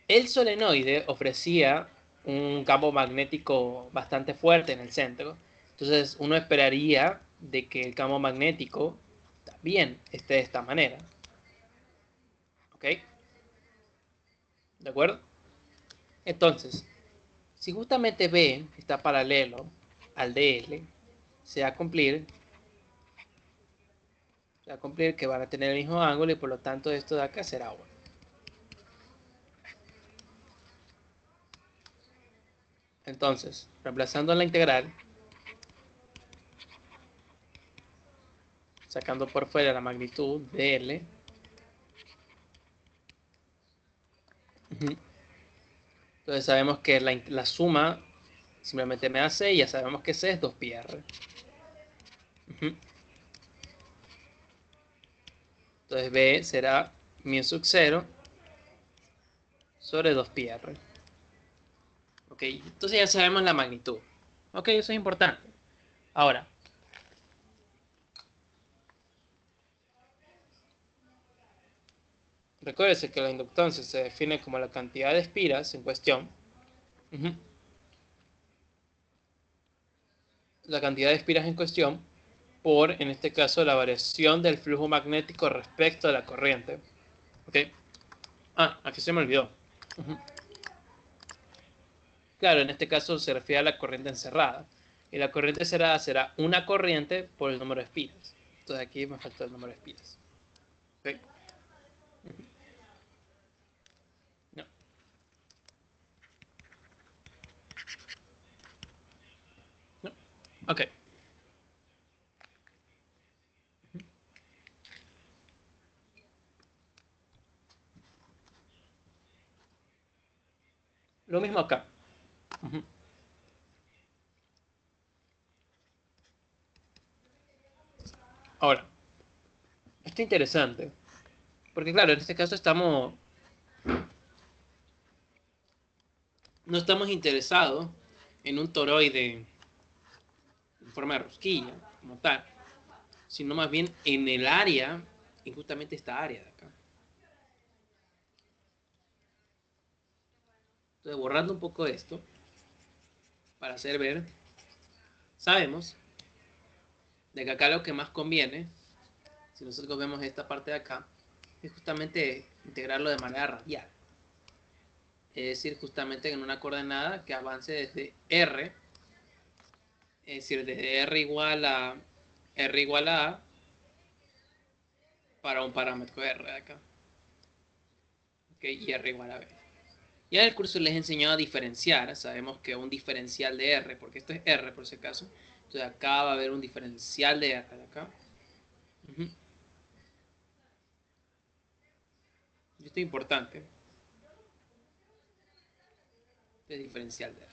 el solenoide ofrecía un campo magnético bastante fuerte en el centro. Entonces uno esperaría de que el campo magnético también esté de esta manera. ¿Ok? ¿De acuerdo? Entonces, si justamente B está paralelo al DL, se va a cumplir que van a tener el mismo ángulo y por lo tanto esto de acá será 1. Entonces, reemplazando la integral, sacando por fuera la magnitud de L, entonces sabemos que la suma simplemente me da C y ya sabemos que C es 2πr. Entonces B será mu sub 0 sobre 2πr. Ok, entonces ya sabemos la magnitud. Ok, eso es importante. Ahora, recuérdese que la inductancia se define como la cantidad de espiras en cuestión. La cantidad de espiras en cuestión por, en este caso, la variación del flujo magnético respecto a la corriente. ¿Ok? Ah, aquí se me olvidó. Claro, en este caso se refiere a la corriente encerrada. Y la corriente encerrada será una corriente por el número de espiras. Entonces aquí me falta el número de espiras. ¿Ok? Ok. Lo mismo acá. Ujú. Ahora, esto es interesante. Porque claro, en este caso no estamos interesados en un toroide en forma de rosquilla, como tal, sino más bien en el área, en justamente esta área de acá. Entonces, borrando un poco esto, para hacer ver, sabemos de que acá lo que más conviene, si nosotros vemos esta parte de acá, es justamente integrarlo de manera radial. Es decir, justamente en una coordenada que avance desde R, es decir, desde R igual a A para un parámetro R de acá. ¿Okay? Y R igual a B. Ya en el curso les he enseñado a diferenciar. Sabemos que un diferencial de R, porque esto es R por si acaso. Entonces acá va a haber un diferencial de R de acá. Uh-huh. Esto es importante. Este es diferencial de R.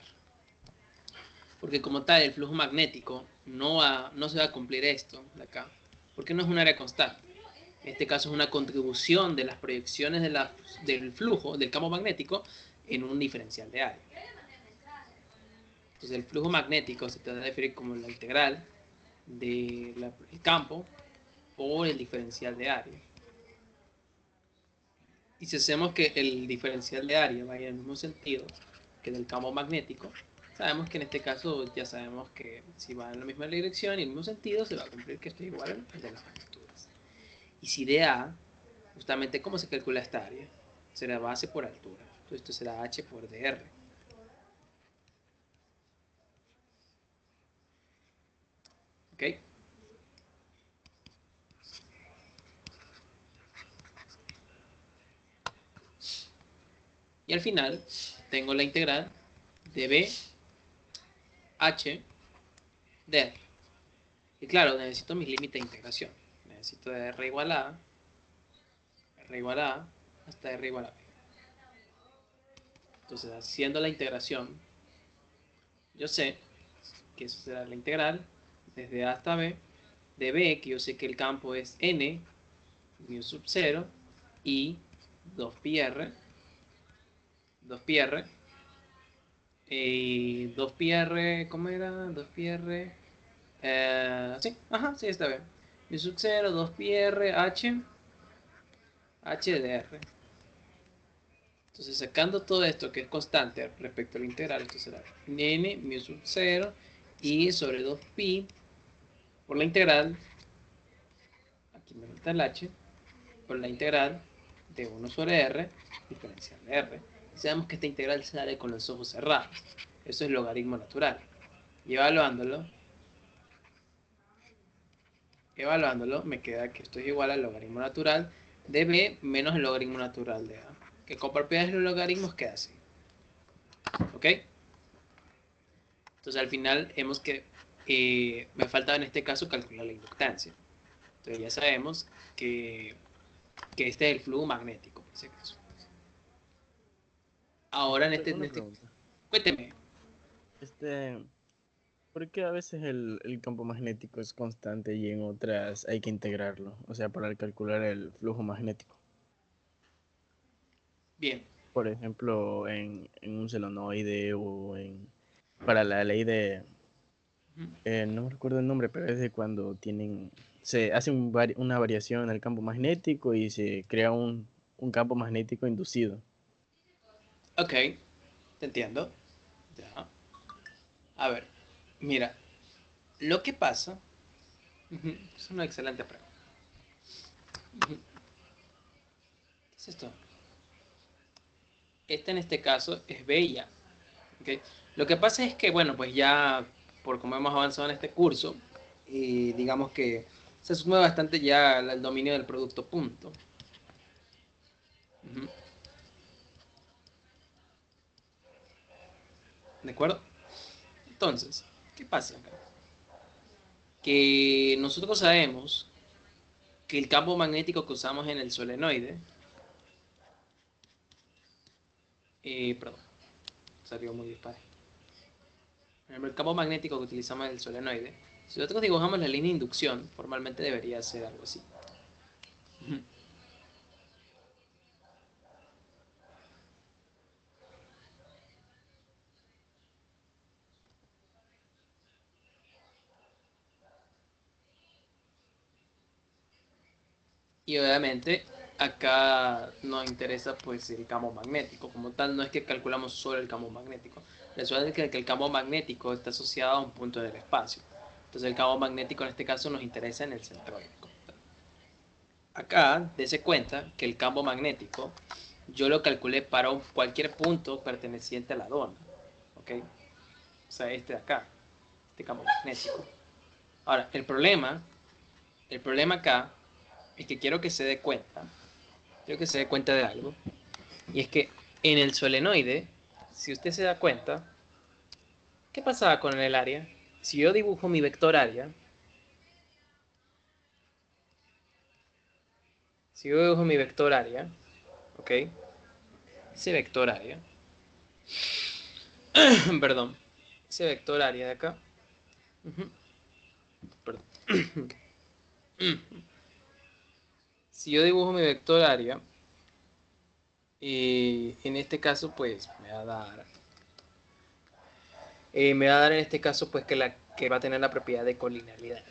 Porque como tal, el flujo magnético no se va a cumplir esto de acá. Porque no es un área constante. En este caso es una contribución de las proyecciones del flujo, del campo magnético, en un diferencial de área. Entonces el flujo magnético se te va a definir como la integral del campo por el diferencial de área. Y si hacemos que el diferencial de área vaya en el mismo sentido que del campo magnético, sabemos que en este caso ya sabemos que si va en la misma dirección y en el mismo sentido, se va a cumplir que esto es igual al de las magnitudes. Y si de A, justamente, ¿cómo se calcula esta área? Será base por altura. Entonces esto será H por dr. ¿Ok? Y al final tengo la integral de B H dr. Y claro, necesito mis límites de integración. Necesito de R igual a hasta R igual a B. Entonces, haciendo la integración, yo sé que eso será la integral desde A hasta B, de B, que yo sé que el campo es N, mu sub 0, y 2pi R, 2pi R, 2pi R, ¿cómo era? 2pi R, sí, ajá, sí, está bien. Mu sub 0, 2pi R, H de R. Entonces, sacando todo esto que es constante respecto a la integral, esto será n mu sub 0 y sobre 2pi por la integral, aquí me falta el h, por la integral de 1 sobre r, diferencial de r. Y sabemos que esta integral sale con los ojos cerrados. Eso es logaritmo natural. Y evaluándolo, me queda que esto es igual al logaritmo natural de b menos el logaritmo natural de a. Que con propiedades de los logaritmos queda así. ¿Ok? Entonces al final hemos que me falta en este caso calcular la inductancia. Entonces ya sabemos que este es el flujo magnético, por ese caso. Ahora Una pregunta. cuénteme. Este, ¿Por qué a veces el campo magnético es constante y en otras hay que integrarlo? O sea, para calcular el flujo magnético. Bien. Por ejemplo, en un solenoide o para la ley de, no me recuerdo el nombre, pero es de cuando se hace una variación en el campo magnético y se crea un campo magnético inducido. Ok, te entiendo. Ya. A ver, mira, lo que pasa, es una excelente pregunta. ¿Qué es esto? Este en este caso es bella. ¿Okay? Lo que pasa es que, bueno, pues ya por como hemos avanzado en este curso, digamos que se asume bastante ya el dominio del producto punto. Ujú. ¿De acuerdo? Entonces, ¿qué pasa acá? que nosotros sabemos que el campo magnético que usamos en el solenoide, perdón, salió muy dispar. El campo magnético que utilizamos en el solenoide, si nosotros dibujamos la línea de inducción, formalmente debería ser algo así. Y obviamente acá nos interesa pues el campo magnético. Como tal, no es que calculamos solo el campo magnético. Resulta que el campo magnético está asociado a un punto del espacio. Entonces el campo magnético en este caso nos interesa en el centroide. Acá, dése cuenta que el campo magnético yo lo calculé para cualquier punto perteneciente a la dona. ¿Ok? O sea, este de acá, este campo magnético. Ahora, el problema acá es que quiero que se dé cuenta de algo, y es que en el solenoide, si usted se da cuenta, ¿qué pasaba con el área? Si yo dibujo mi vector área, ¿ok? Ese vector área, perdón, ese vector área de acá, perdón. Si yo dibujo mi vector área, en este caso, pues me va a dar en este caso, pues que va a tener la propiedad de colinealidad.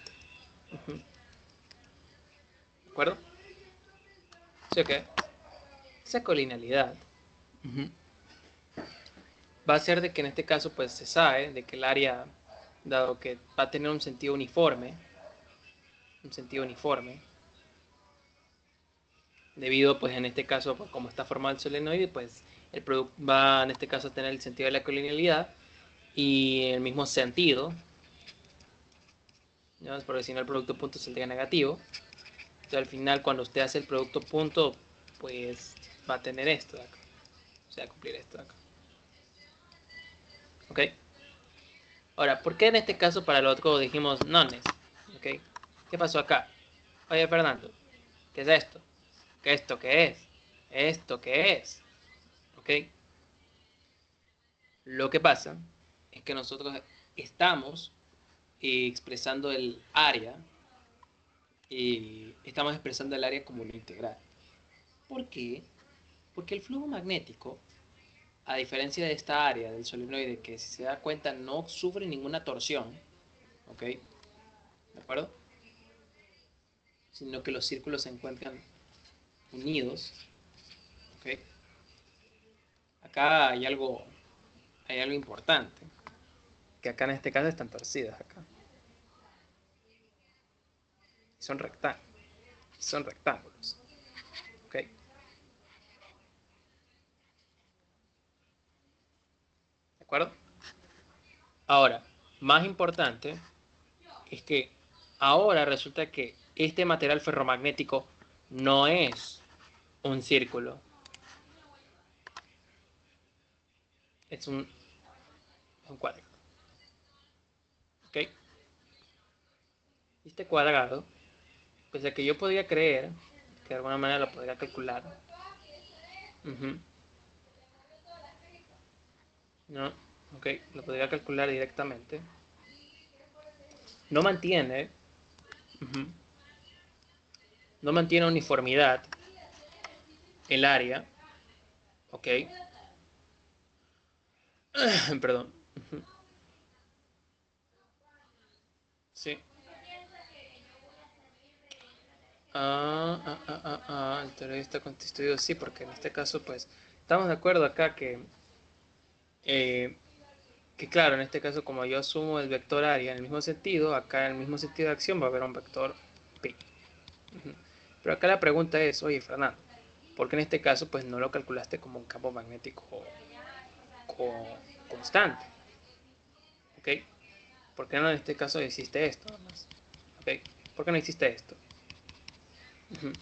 ¿De acuerdo? ¿Sí o qué? Esa colinealidad va a ser de que en este caso, pues se sabe de que el área, dado que va a tener un sentido uniforme, debido pues en este caso pues, como está formado el solenoide, pues el producto va en este caso a tener el sentido de la colinealidad y el mismo sentido, ¿no? Porque si no el producto punto saldría negativo. Entonces al final cuando usted hace el producto punto, pues va a tener esto de acá, o sea, cumplir esto de acá. ¿Ok? Ahora, ¿por qué en este caso para el otro dijimos nones? ¿Ok? ¿Qué pasó acá? Oye, Fernando, ¿qué es esto? ¿Qué esto qué es? ¿Esto qué es? ¿Ok? Lo que pasa es que nosotros estamos expresando el área y estamos expresando el área como una integral. ¿Por qué? Porque el flujo magnético, a diferencia de esta área del solenoide, que si se da cuenta no sufre ninguna torsión, ¿ok? ¿De acuerdo? Sino que los círculos se encuentran unidos, ¿ok? Acá hay algo importante, que acá en este caso están torcidas acá. Son rectángulos, ¿ok? ¿De acuerdo? Ahora, más importante es que ahora resulta que este material ferromagnético no es un círculo, es un cuadrado, ¿ok? Este cuadrado, pese a que yo podría creer que de alguna manera lo podría calcular, ¿no? Ok, lo podría calcular directamente. No mantiene, uh-huh, no mantiene uniformidad el área, ¿ok? Perdón. Uh-huh. Sí. El terrorista constituido, sí, porque en este caso, pues, estamos de acuerdo acá eh, que claro, en este caso, como yo asumo el vector área en el mismo sentido, acá en el mismo sentido de acción va a haber un vector pi. Uh-huh. Pero acá la pregunta es, oye, Fernando, ¿por qué en este caso, pues, no lo calculaste como un campo magnético constante? ¿Ok? ¿Por qué no en este caso hiciste esto? Además? ¿Ok? ¿Por qué no hiciste esto? Uh-huh.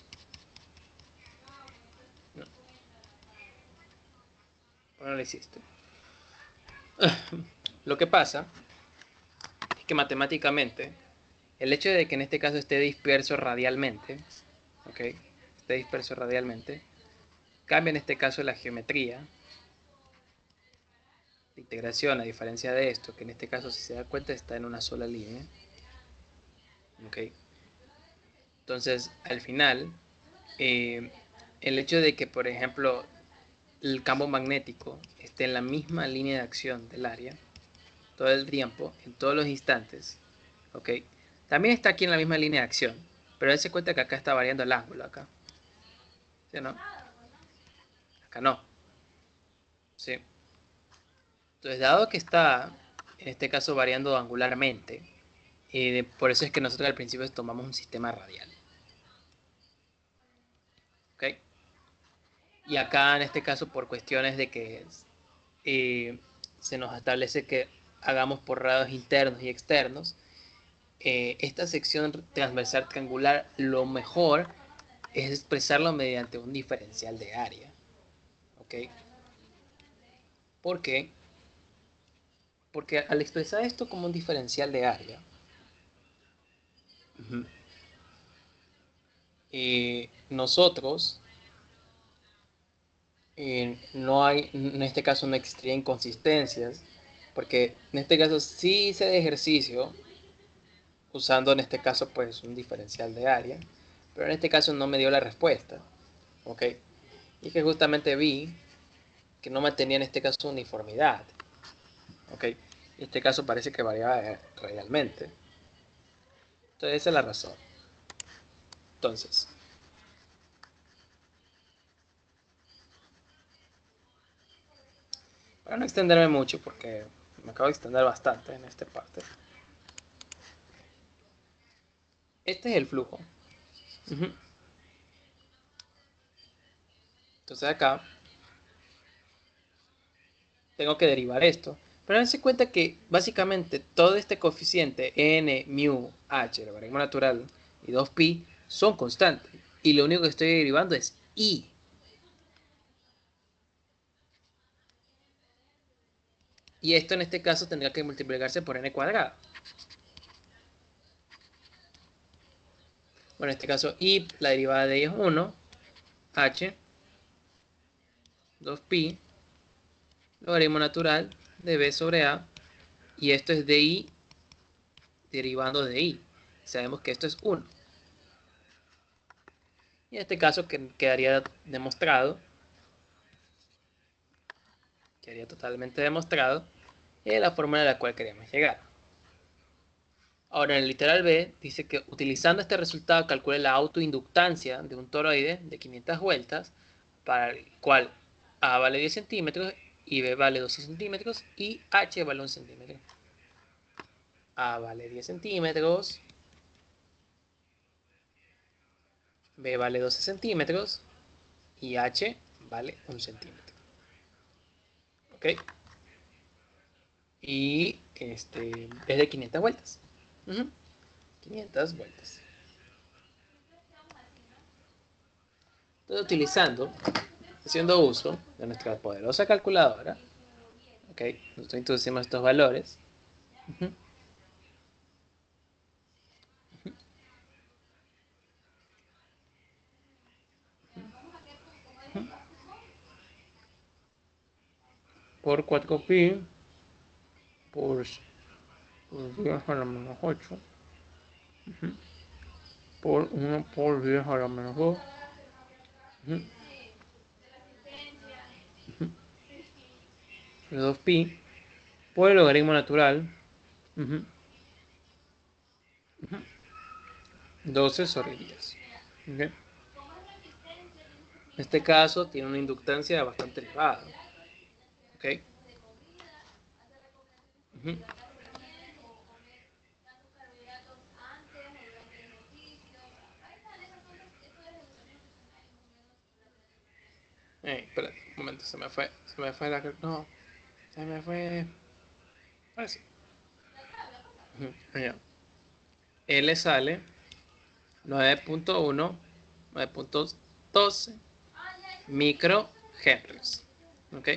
No, ¿por qué no lo hiciste? Lo que pasa es que matemáticamente el hecho de que en este caso esté disperso radialmente, ¿ok? Esté disperso radialmente, cambia en este caso la geometría de integración, a diferencia de esto, que en este caso, si se da cuenta, está en una sola línea, ¿ok? Entonces, al final, el hecho de que, por ejemplo, el campo magnético esté en la misma línea de acción del área todo el tiempo, en todos los instantes, ¿ok? También está aquí en la misma línea de acción, pero dense cuenta que acá está variando el ángulo, acá, ¿sí o no? Acá no, ¿sí? Entonces, dado que está, en este caso, variando angularmente, por eso es que nosotros al principio tomamos un sistema radial, ¿ok? Y acá, en este caso, por cuestiones de que se nos establece que hagamos por radios internos y externos, esta sección transversal triangular, lo mejor es expresarlo mediante un diferencial de área. ¿Ok? ¿Por qué? Porque al expresar esto como un diferencial de área, nosotros, no hay, en este caso no existiría inconsistencias, porque en este caso sí hice de ejercicio, usando en este caso pues un diferencial de área, pero en este caso no me dio la respuesta. ¿Ok? Y que justamente vi que no mantenía en este caso uniformidad. ¿Ok? En este caso parece que variaba realmente. Entonces esa es la razón. Entonces, para no extenderme mucho, porque me acabo de extender bastante en esta parte. Este es el flujo. Entonces acá tengo que derivar esto. Pero dense cuenta que básicamente todo este coeficiente n, mu, h, logaritmo natural y 2pi son constantes. Y lo único que estoy derivando es i. Y esto en este caso tendría que multiplicarse por n cuadrado. Bueno, en este caso i, la derivada de i es 1, h, 2pi, logaritmo natural de b sobre a, y esto es di derivando de i. Sabemos que esto es 1. Y en este caso quedaría demostrado, quedaría totalmente demostrado, la fórmula a la cual queríamos llegar. Ahora en el literal B dice que utilizando este resultado calcule la autoinductancia de un toroide de 500 vueltas, para el cual A vale 10 centímetros y B vale 12 centímetros y H vale 1 centímetro. A vale 10 centímetros, B vale 12 centímetros y H vale 1 centímetro. ¿Ok? Y es de 500 vueltas. 500 vueltas. Entonces, haciendo uso de nuestra poderosa calculadora, ¿ok? Nosotros introducimos estos valores. Por 4pi por 10 a la menos 8 por 1 por 10 a la menos 2 de 2pi por el logaritmo natural 12 sobre 10. ¿Okay? En este caso tiene una inductancia bastante elevada. ¿Ok? Espera, un momento, se me fue la... No, se me fue... Ahora sí. Ya. L sale 9.1, 9.12 microhenries. ¿Ok?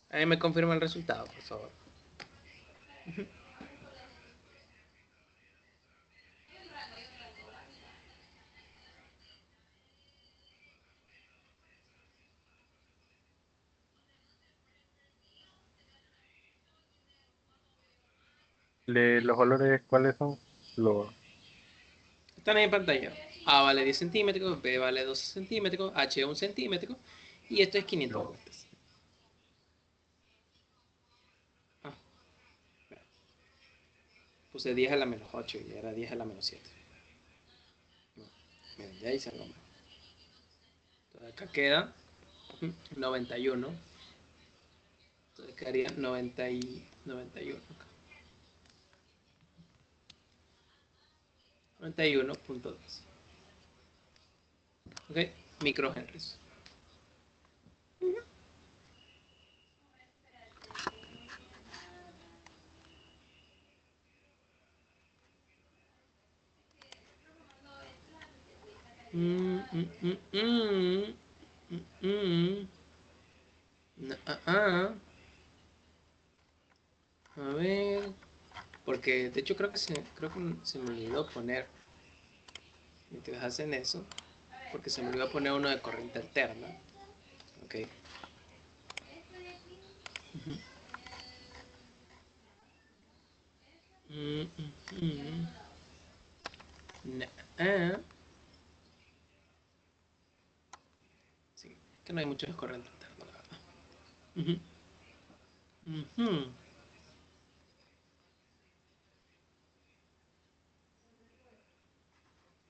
Ahí me confirma el resultado, por favor. Los valores, ¿cuáles son? Los, Están ahí en pantalla. A vale 10 centímetros, B vale 12 centímetros, H 1 centímetro y esto es 500 los, vueltas. Ah, puse 10 a la menos 8 y era 10 a la menos 7. No, miren, ya hice algo mal. Entonces acá queda 91. Entonces quedaría 91. 91.2. Ok, microhenries. Mm, mm, mm, mm, mm, mm. No, A ver. Porque de hecho creo que se me olvidó poner. Mientras hacen eso. Porque se me olvidó poner uno de corriente alterna. Ok. Mm, mm, mm. No, Sí, que no hay mucho de corriente alterna, la verdad. Ujú.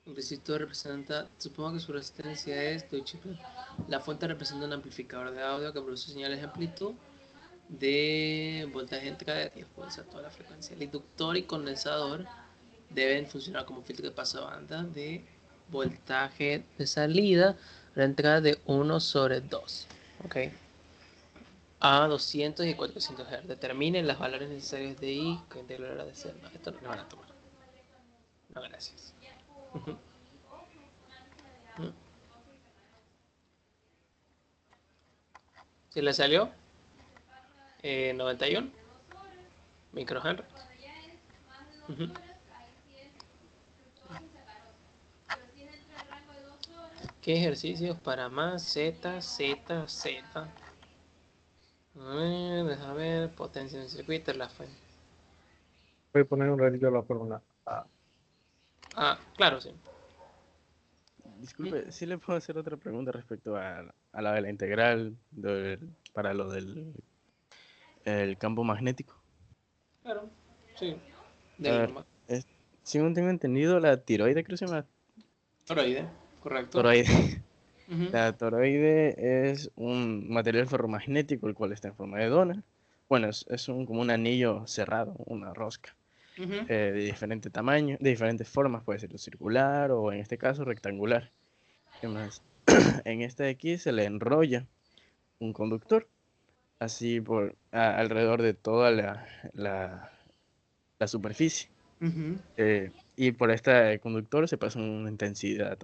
El resistor representa, supongo que su resistencia es la fuente representa un amplificador de audio que produce señales de amplitud de voltaje entre 10 volts a toda la frecuencia. El inductor y condensador deben funcionar como filtro de paso a banda de voltaje de salida a la entrada de 1/2. Ok. A 200 y 400 Hz. Determinen los valores necesarios de I que integrará de ser. No, esto no lo van a tomar. No, gracias. ¿Si le salió? 91 microhenry. ¿Qué ejercicios para más? Z, Z, Z. A ver, potencia en el circuito, la fuente. voy a poner un ratito la fórmula. Ah, Ah, claro, sí. Disculpe, ¿sí le puedo hacer otra pregunta respecto a la de la integral para lo del el campo magnético? Claro, sí. A Del ver, según tengo entendido, la tiroide, creo que se llama toroide, correcto. toroide. Ujú, La toroide es un material ferromagnético el cual está en forma de dona. Bueno, es como un anillo cerrado, una rosca, ujú, de diferente tamaño, de diferentes formas, puede ser circular o en este caso rectangular. ¿Qué más? En este de aquí se le enrolla un conductor, así alrededor de toda la superficie. ujú. Y por este conductor se pasa una intensidad,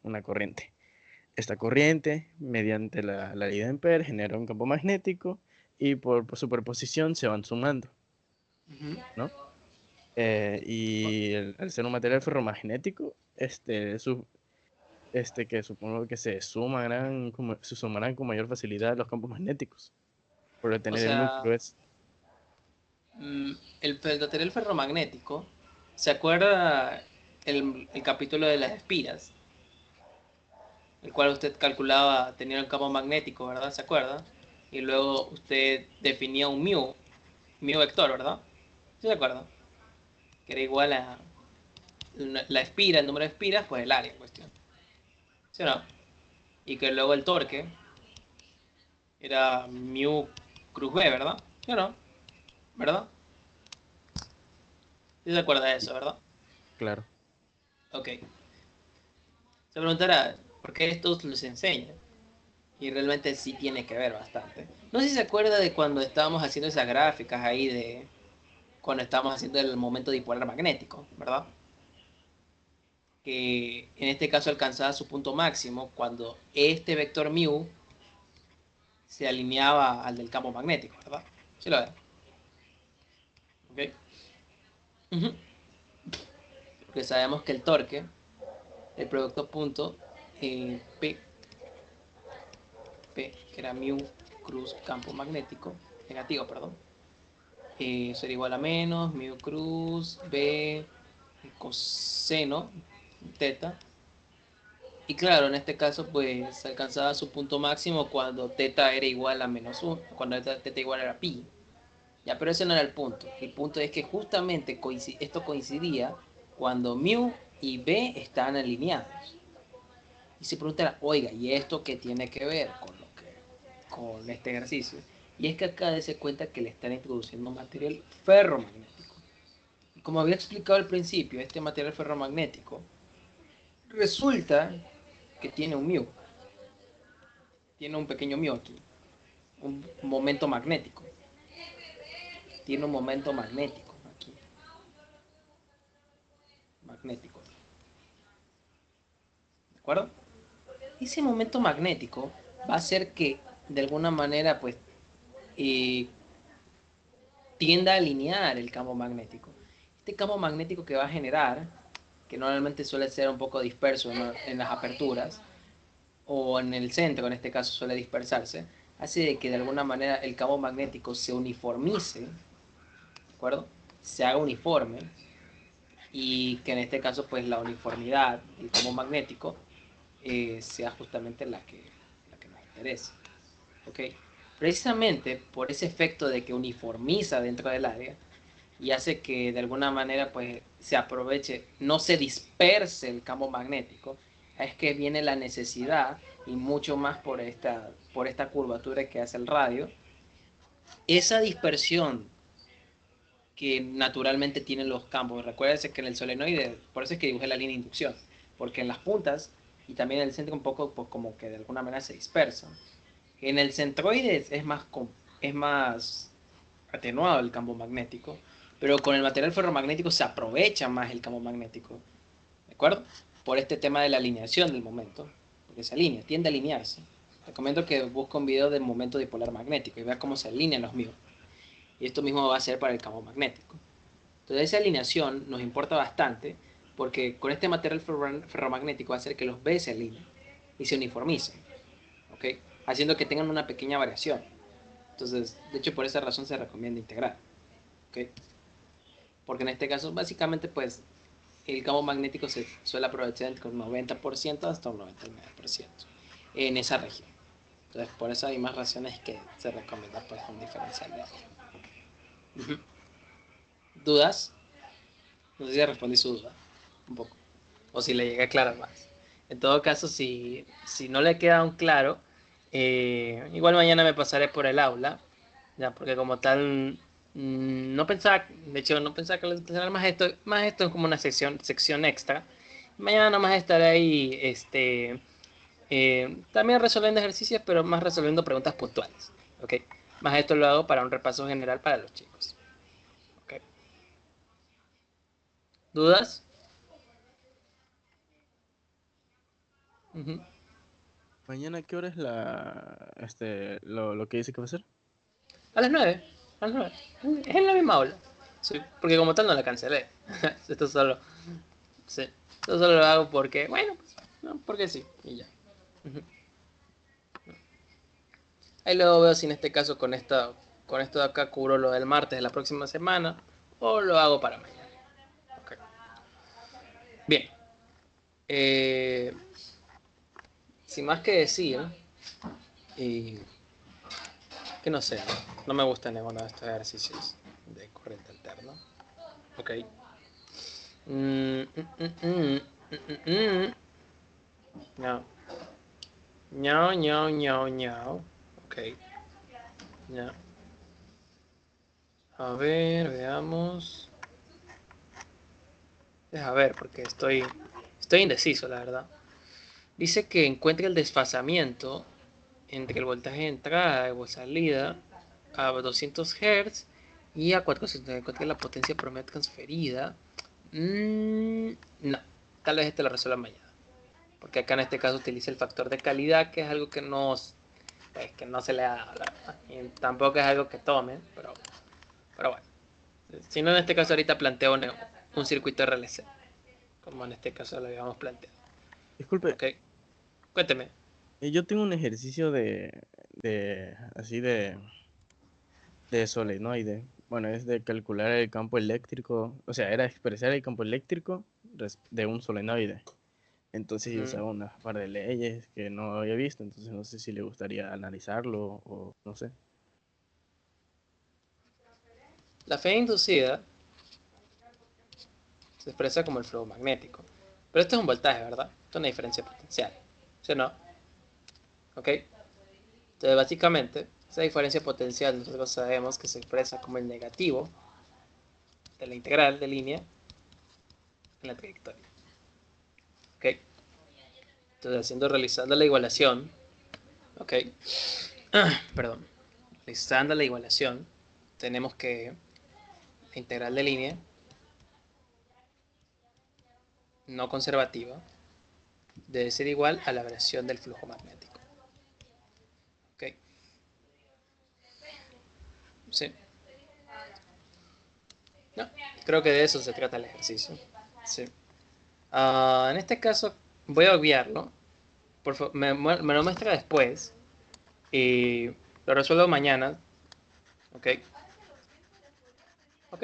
una corriente. Esta corriente, mediante la ley de Ampère, genera un campo magnético y por superposición se van sumando, Ujú. ¿no? Y al ser un material ferromagnético, que supongo que se sumarán con mayor facilidad los campos magnéticos, por O tener el sea, núcleo es. el material ferromagnético, ¿se acuerda el capítulo de las espiras? El cual usted calculaba, tenía el campo magnético, ¿verdad? ¿Se acuerda? Y luego usted definía un mu vector, ¿verdad? ¿Sí se acuerda? Que era igual a la espira, el número de espiras, pues el área en cuestión. ¿Sí o no? Y que luego el torque era mu cruz B, ¿verdad? ¿Sí o no? ¿Verdad? ¿Sí se acuerda de eso, verdad? Claro. Ok. Se preguntará, ¿por qué esto les enseña? Y realmente sí tiene que ver bastante. No sé si se acuerda de cuando estábamos haciendo esas gráficas ahí de cuando estábamos haciendo el momento dipolar magnético, ¿verdad? Que en este caso alcanzaba su punto máximo cuando este vector mu se alineaba al del campo magnético, ¿verdad? ¿Sí lo ven? ¿Ok? Uh-huh. Porque sabemos que el torque, el producto punto P, que era mu cruz campo magnético, negativo, perdón, será igual a menos mu cruz B coseno teta. Y claro, en este caso pues se alcanzaba su punto máximo cuando teta era igual a menos 1, cuando teta igual era pi. Ya, pero ese no era el punto. El punto es que justamente esto coincidía cuando mu y b estaban alineados. Y se preguntará, oiga, ¿y esto qué tiene que ver con este ejercicio? Y es que acá dése cuenta que le están introduciendo material ferromagnético. Y como había explicado al principio, este material ferromagnético resulta que tiene un mu, tiene un pequeño mu aquí, un momento magnético. Tiene un momento magnético aquí, magnético. ¿De acuerdo? Ese momento magnético va a hacer que de alguna manera pues eh, tienda a alinear el campo magnético. Este campo magnético que va a generar, que normalmente suele ser un poco disperso en las aperturas, o en el centro, en este caso suele dispersarse, hace de que de alguna manera el campo magnético se uniformice, ¿de acuerdo? Se haga uniforme, y que en este caso pues la uniformidad del campo magnético sea justamente la que nos interesa. ¿Ok? Precisamente por ese efecto de que uniformiza dentro del área y hace que de alguna manera pues se aproveche, no se disperse el campo magnético, es que viene la necesidad, y mucho más por esta curvatura que hace el radio, esa dispersión que naturalmente tienen los campos. Recuérdense que en el solenoide, por eso es que dibujé la línea de inducción, porque en las puntas y también en el centro un poco pues, como que de alguna manera se dispersan. En el centroide es más atenuado el campo magnético, pero con el material ferromagnético se aprovecha más el campo magnético, ¿de acuerdo? Por este tema de la alineación del momento, porque se alinea, tiende a alinearse. Recomiendo que busque un video del momento dipolar magnético y vea cómo se alinean los míos. Y esto mismo va a ser para el campo magnético. Entonces esa alineación nos importa bastante porque con este material ferromagnético va a hacer que los B se alineen y se uniformicen, ¿ok? Haciendo que tengan una pequeña variación. Entonces, de hecho, por esa razón se recomienda integrar, ¿ok? Porque en este caso, básicamente, pues, el campo magnético se suele aprovechar entre un 90% hasta un 99% en esa región. Entonces, por eso hay más razones que se recomienda, pues, un diferencial de área. ¿Dudas? No sé si respondí su duda, un poco. O si le llegué a aclarar más. En todo caso, si no le queda aún claro, igual mañana me pasaré por el aula, ya, porque como tal, no pensaba, de hecho, no pensaba que les más esto es como una sección extra. Mañana nomás estaré ahí, también resolviendo ejercicios, pero más resolviendo preguntas puntuales, ¿ok? Más esto lo hago para un repaso general para los chicos, ¿ok? ¿Dudas? Ujú. Mañana, ¿qué hora es lo que dice que va a ser? A las 9. A las 9. Es en la misma aula. Sí, porque como tal no la cancelé. Esto solo. Sí. Esto solo lo hago porque. Bueno, pues, no, porque sí. Y ya. Ujú. Ahí luego veo si en este caso con esto de acá cubro lo del martes de la próxima semana. O lo hago para mañana. Ok. Bien. Eh, sin más que decir. Y que no sé. No me gusta ninguno de estos ejercicios de corriente alterna. Ok. Mm, mm, mm, mm, mm, mm. No. No, no, no, no. Ok. Ya. A ver, veamos. Deja ver, porque estoy indeciso, la verdad. Dice que encuentre el desfasamiento entre el voltaje de entrada o salida a 200 Hz y a 400. Encuentre la potencia promedio transferida. No. Tal vez este lo resuelva mañana. Porque acá en este caso utiliza el factor de calidad, que es algo que no se le ha dado, la verdad. Y tampoco es algo que tomen, pero bueno. Si no, en este caso ahorita planteo un circuito RLC, como en este caso lo habíamos planteado. Disculpe, Ok, cuénteme. yo tengo un ejercicio así de solenoide. Bueno, es de calcular el campo eléctrico, o sea, era expresar el campo eléctrico de un solenoide. Entonces yo usaba una par de leyes que no había visto, entonces no sé si le gustaría analizarlo o no sé. La fe inducida se expresa como el flujo magnético. Pero esto es un voltaje, ¿verdad? Esto es una diferencia potencial. ¿Sí o no? ¿Ok? Entonces, básicamente, esa diferencia potencial nosotros sabemos que se expresa como el negativo de la integral de línea en la trayectoria. ¿Ok? Entonces, realizando la igualación, ¿ok? Perdón. Realizando la igualación, tenemos que la integral de línea no conservativa debe ser igual a la variación del flujo magnético. ¿Ok? Sí. No, creo que de eso se trata el ejercicio. Sí. En este caso, voy a obviarlo. Por favor, me lo muestra después. Y lo resuelvo mañana. ¿Ok? ¿Ok?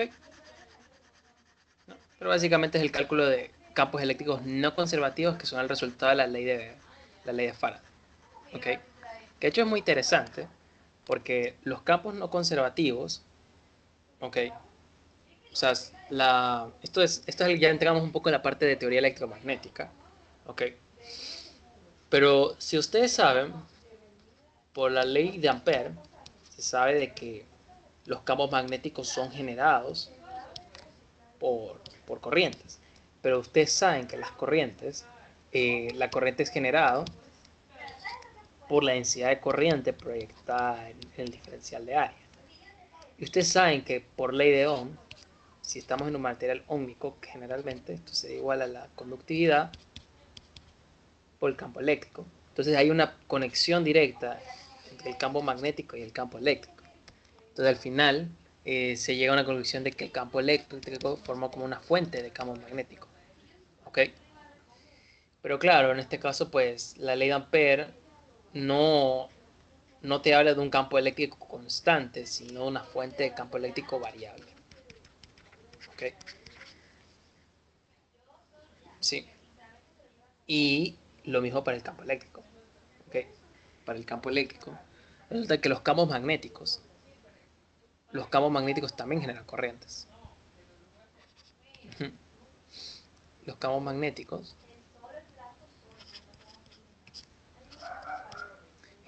No, pero básicamente es el cálculo de campos eléctricos no conservativos que son el resultado de la ley de Faraday. ¿Ok? Que de hecho es muy interesante porque los campos no conservativos, ¿ok? O sea, ya entramos un poco en la parte de teoría electromagnética, ¿ok? Pero si ustedes saben, por la ley de Ampère, se sabe de que los campos magnéticos son generados por corrientes. Pero ustedes saben que las corrientes, la corriente es generada por la densidad de corriente proyectada en el diferencial de área. Y ustedes saben que por ley de Ohm, si estamos en un material óhmico, generalmente esto sería igual a la conductividad por el campo eléctrico. Entonces hay una conexión directa entre el campo magnético y el campo eléctrico. Entonces al final se llega a una conclusión de que el campo eléctrico formó como una fuente de campo magnético. ¿Ok? Pero claro, en este caso pues la ley de Ampère no, no te habla de un campo eléctrico constante, sino de una fuente de campo eléctrico variable. ¿Ok? Sí. Y lo mismo para el campo eléctrico. ¿Ok? Para el campo eléctrico. Resulta que los campos magnéticos también generan corrientes. Los campos magnéticos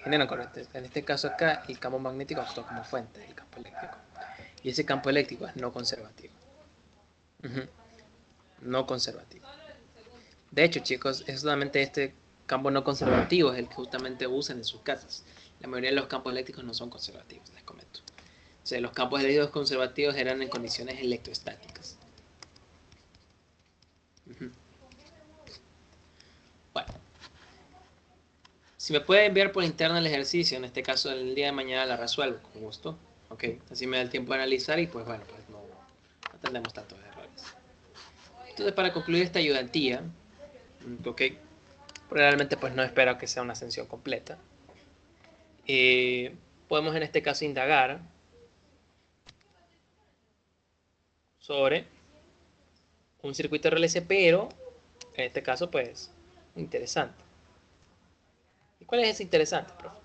generan corrientes. En este caso acá, el campo magnético actúa como fuente del campo eléctrico. Y ese campo eléctrico es no conservativo. No conservativo. De hecho, chicos, es solamente este campo no conservativo es el que justamente usan en sus casas. La mayoría de los campos eléctricos no son conservativos, les comento. O sea, los campos eléctricos conservativos eran en condiciones electrostáticas. Bueno, si me puede enviar por interno el ejercicio, en este caso el día de mañana la resuelvo con gusto. Ok, así me da el tiempo de analizar y pues bueno, pues no tendremos tantos errores. Entonces para concluir esta ayudantía, ok, probablemente pues no espero que sea una ascensión completa. Podemos en este caso indagar sobre un circuito RLC, pero en este caso pues interesante. ¿Y cuál es ese interesante, profe?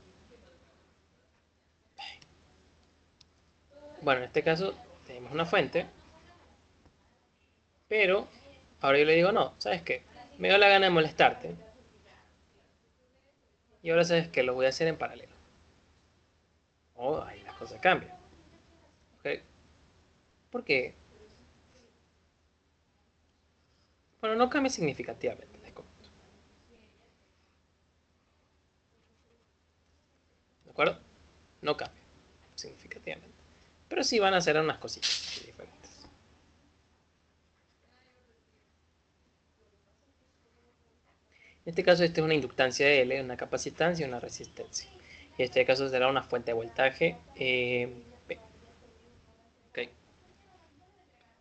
Bueno, en este caso tenemos una fuente, pero ahora yo le digo, no, ¿sabes qué? Me dio la gana de molestarte y ahora sabes que lo voy a hacer en paralelo. Oh, ahí las cosas cambian. ¿Ok? ¿Por qué? Bueno, no cambia significativamente, les comento. ¿De acuerdo? No cambia significativamente. Pero sí van a hacer unas cositas diferentes. En este caso, esta es una inductancia L, una capacitancia y una resistencia. Y en este caso será una fuente de voltaje P. ¿Okay?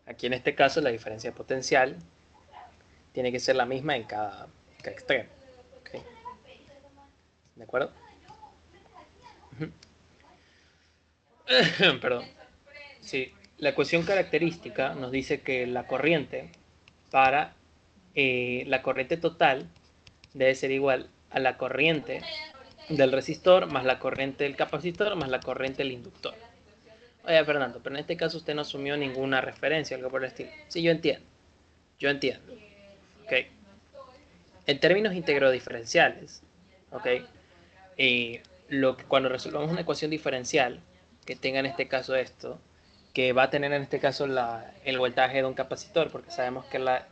Aquí en este caso la diferencia potencial tiene que ser la misma en cada extremo. ¿Okay? ¿De acuerdo? Perdón. Sí, la ecuación característica nos dice que la corriente para la corriente total debe ser igual a la corriente del resistor más la corriente del capacitor más la corriente del inductor. Oye, Fernando, pero en este caso usted no asumió ninguna referencia, algo por el estilo. Sí, yo entiendo. Yo entiendo. ¿Ok? En términos integrodiferenciales, ¿ok? Cuando resolvamos una ecuación diferencial que tenga en este caso esto, que va a tener en este caso el voltaje de un capacitor, porque sabemos que la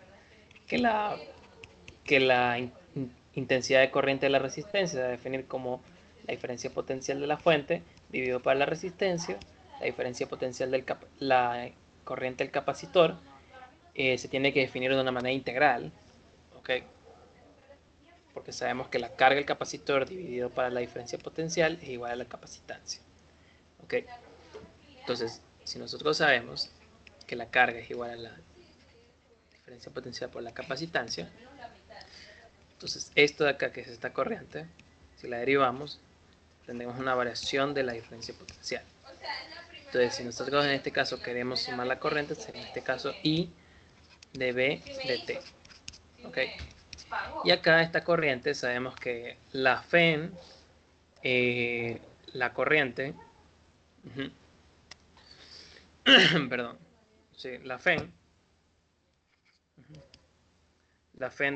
intensidad de corriente de la resistencia se va a definir como la diferencia potencial de la fuente dividido por la resistencia, la diferencia potencial de la corriente del capacitor, se tiene que definir de una manera integral, ¿ok? Porque sabemos que la carga del capacitor dividido para la diferencia potencial es igual a la capacitancia, ¿ok? Entonces, si nosotros sabemos que la carga es igual a la diferencia potencial por la capacitancia, entonces esto de acá, que es esta corriente, si la derivamos, tendremos una variación de la diferencia potencial. Entonces, si nosotros en este caso queremos sumar la corriente, sería en este caso I de B de T. ¿Ok? Y acá esta corriente, sabemos que la FEN, la corriente, perdón, sí, la FEN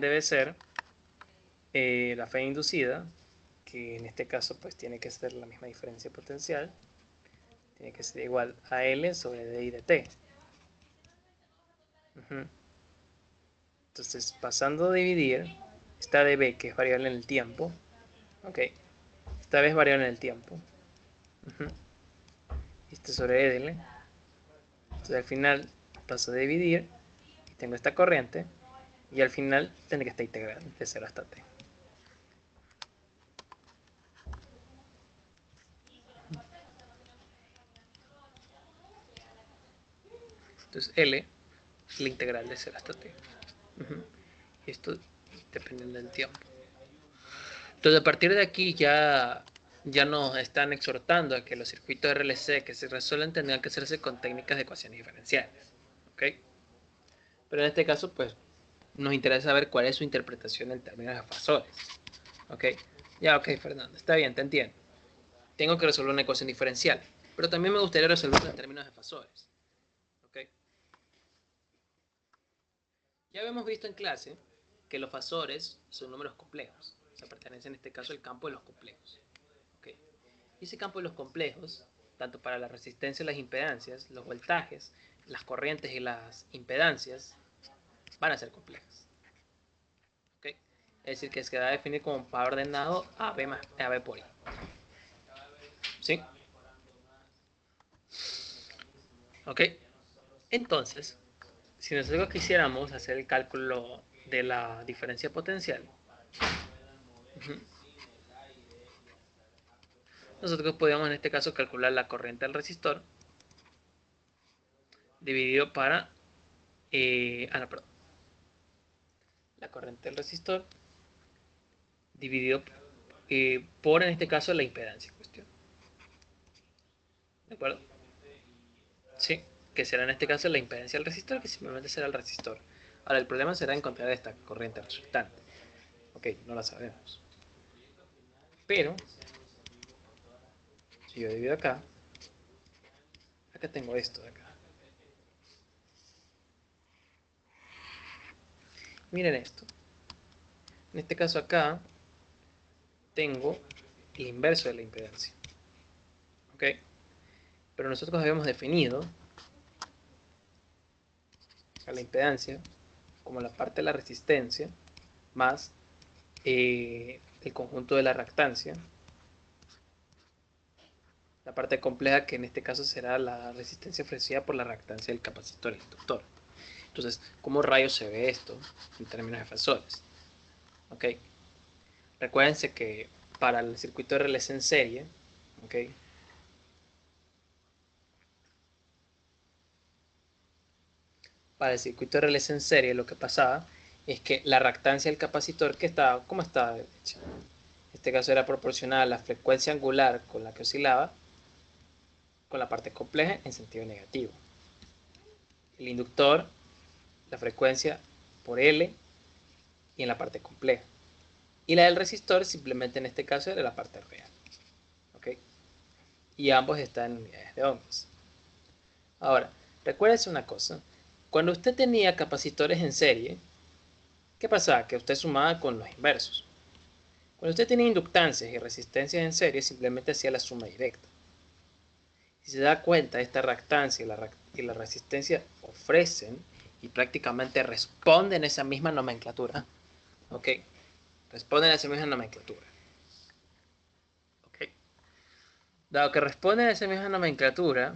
debe ser la FEN inducida, que en este caso pues tiene que ser la misma diferencia potencial, tiene que ser igual a L sobre DI de T. Entonces, pasando a dividir, esta dB, que es variable en el tiempo, ok, esta vez variable en el tiempo, este sobre L, entonces al final paso a dividir, y tengo esta corriente, y al final tendré que estar integral de 0 hasta T. Entonces L es la integral de 0 hasta T. Y esto dependiendo del tiempo. Entonces a partir de aquí ya nos están exhortando a que los circuitos RLC que se resuelven tendrán que hacerse con técnicas de ecuaciones diferenciales. ¿Ok? Pero en este caso, pues, nos interesa saber cuál es su interpretación en términos de fasores. ¿Ok? Ya, ok, Fernando, está bien, te entiendo. Tengo que resolver una ecuación diferencial, pero también me gustaría resolverla en términos de fasores. ¿Ok? Ya habíamos visto en clase que los fasores son números complejos. O sea, pertenecen en este caso al campo de los complejos. ¿Ok? Y ese campo de los complejos, tanto para la resistencia y las impedancias, los voltajes, las corrientes y las impedancias, van a ser complejas. ¿Ok? Es decir, que se va a definir como un par ordenado AB por I. ¿Sí? ¿Ok? Entonces, si nosotros quisiéramos hacer el cálculo de la diferencia potencial, nosotros podríamos en este caso calcular la corriente del resistor dividido para... no, perdón. La corriente del resistor dividido por, en este caso, la impedancia en cuestión. ¿De acuerdo? Sí, que será en este caso la impedancia del resistor, que simplemente será el resistor. Ahora, el problema será encontrar esta corriente resultante. Ok, no la sabemos. Pero, si yo divido acá tengo esto de acá. Miren esto. En este caso acá tengo el inverso de la impedancia. ¿Ok? Pero nosotros habíamos definido a la impedancia como la parte de la resistencia más el conjunto de la reactancia. La parte compleja que en este caso será la resistencia ofrecida por la reactancia del capacitor e inductor. Entonces, ¿cómo rayos se ve esto en términos de fasores? ¿Ok? Recuérdense que para el circuito RLC en serie, ¿ok? Para el circuito RLC en serie lo que pasaba es que la reactancia del capacitor, ¿cómo estaba hecha? En este caso era proporcional a la frecuencia angular con la que oscilaba con la parte compleja en sentido negativo. el inductor, la frecuencia por L y en la parte compleja. Y la del resistor simplemente en este caso era la parte real. ¿Ok? Y ambos están en unidades de ohms. Ahora, recuérdese una cosa. Cuando usted tenía capacitores en serie, ¿qué pasaba? Que usted sumaba con los inversos. Cuando usted tenía inductancias y resistencias en serie, simplemente hacía la suma directa. Si se da cuenta, esta reactancia y la resistencia ofrecen y prácticamente responden a esa misma nomenclatura. ¿Ok? Responden a esa misma nomenclatura. ¿Ok? Dado que responden a esa misma nomenclatura,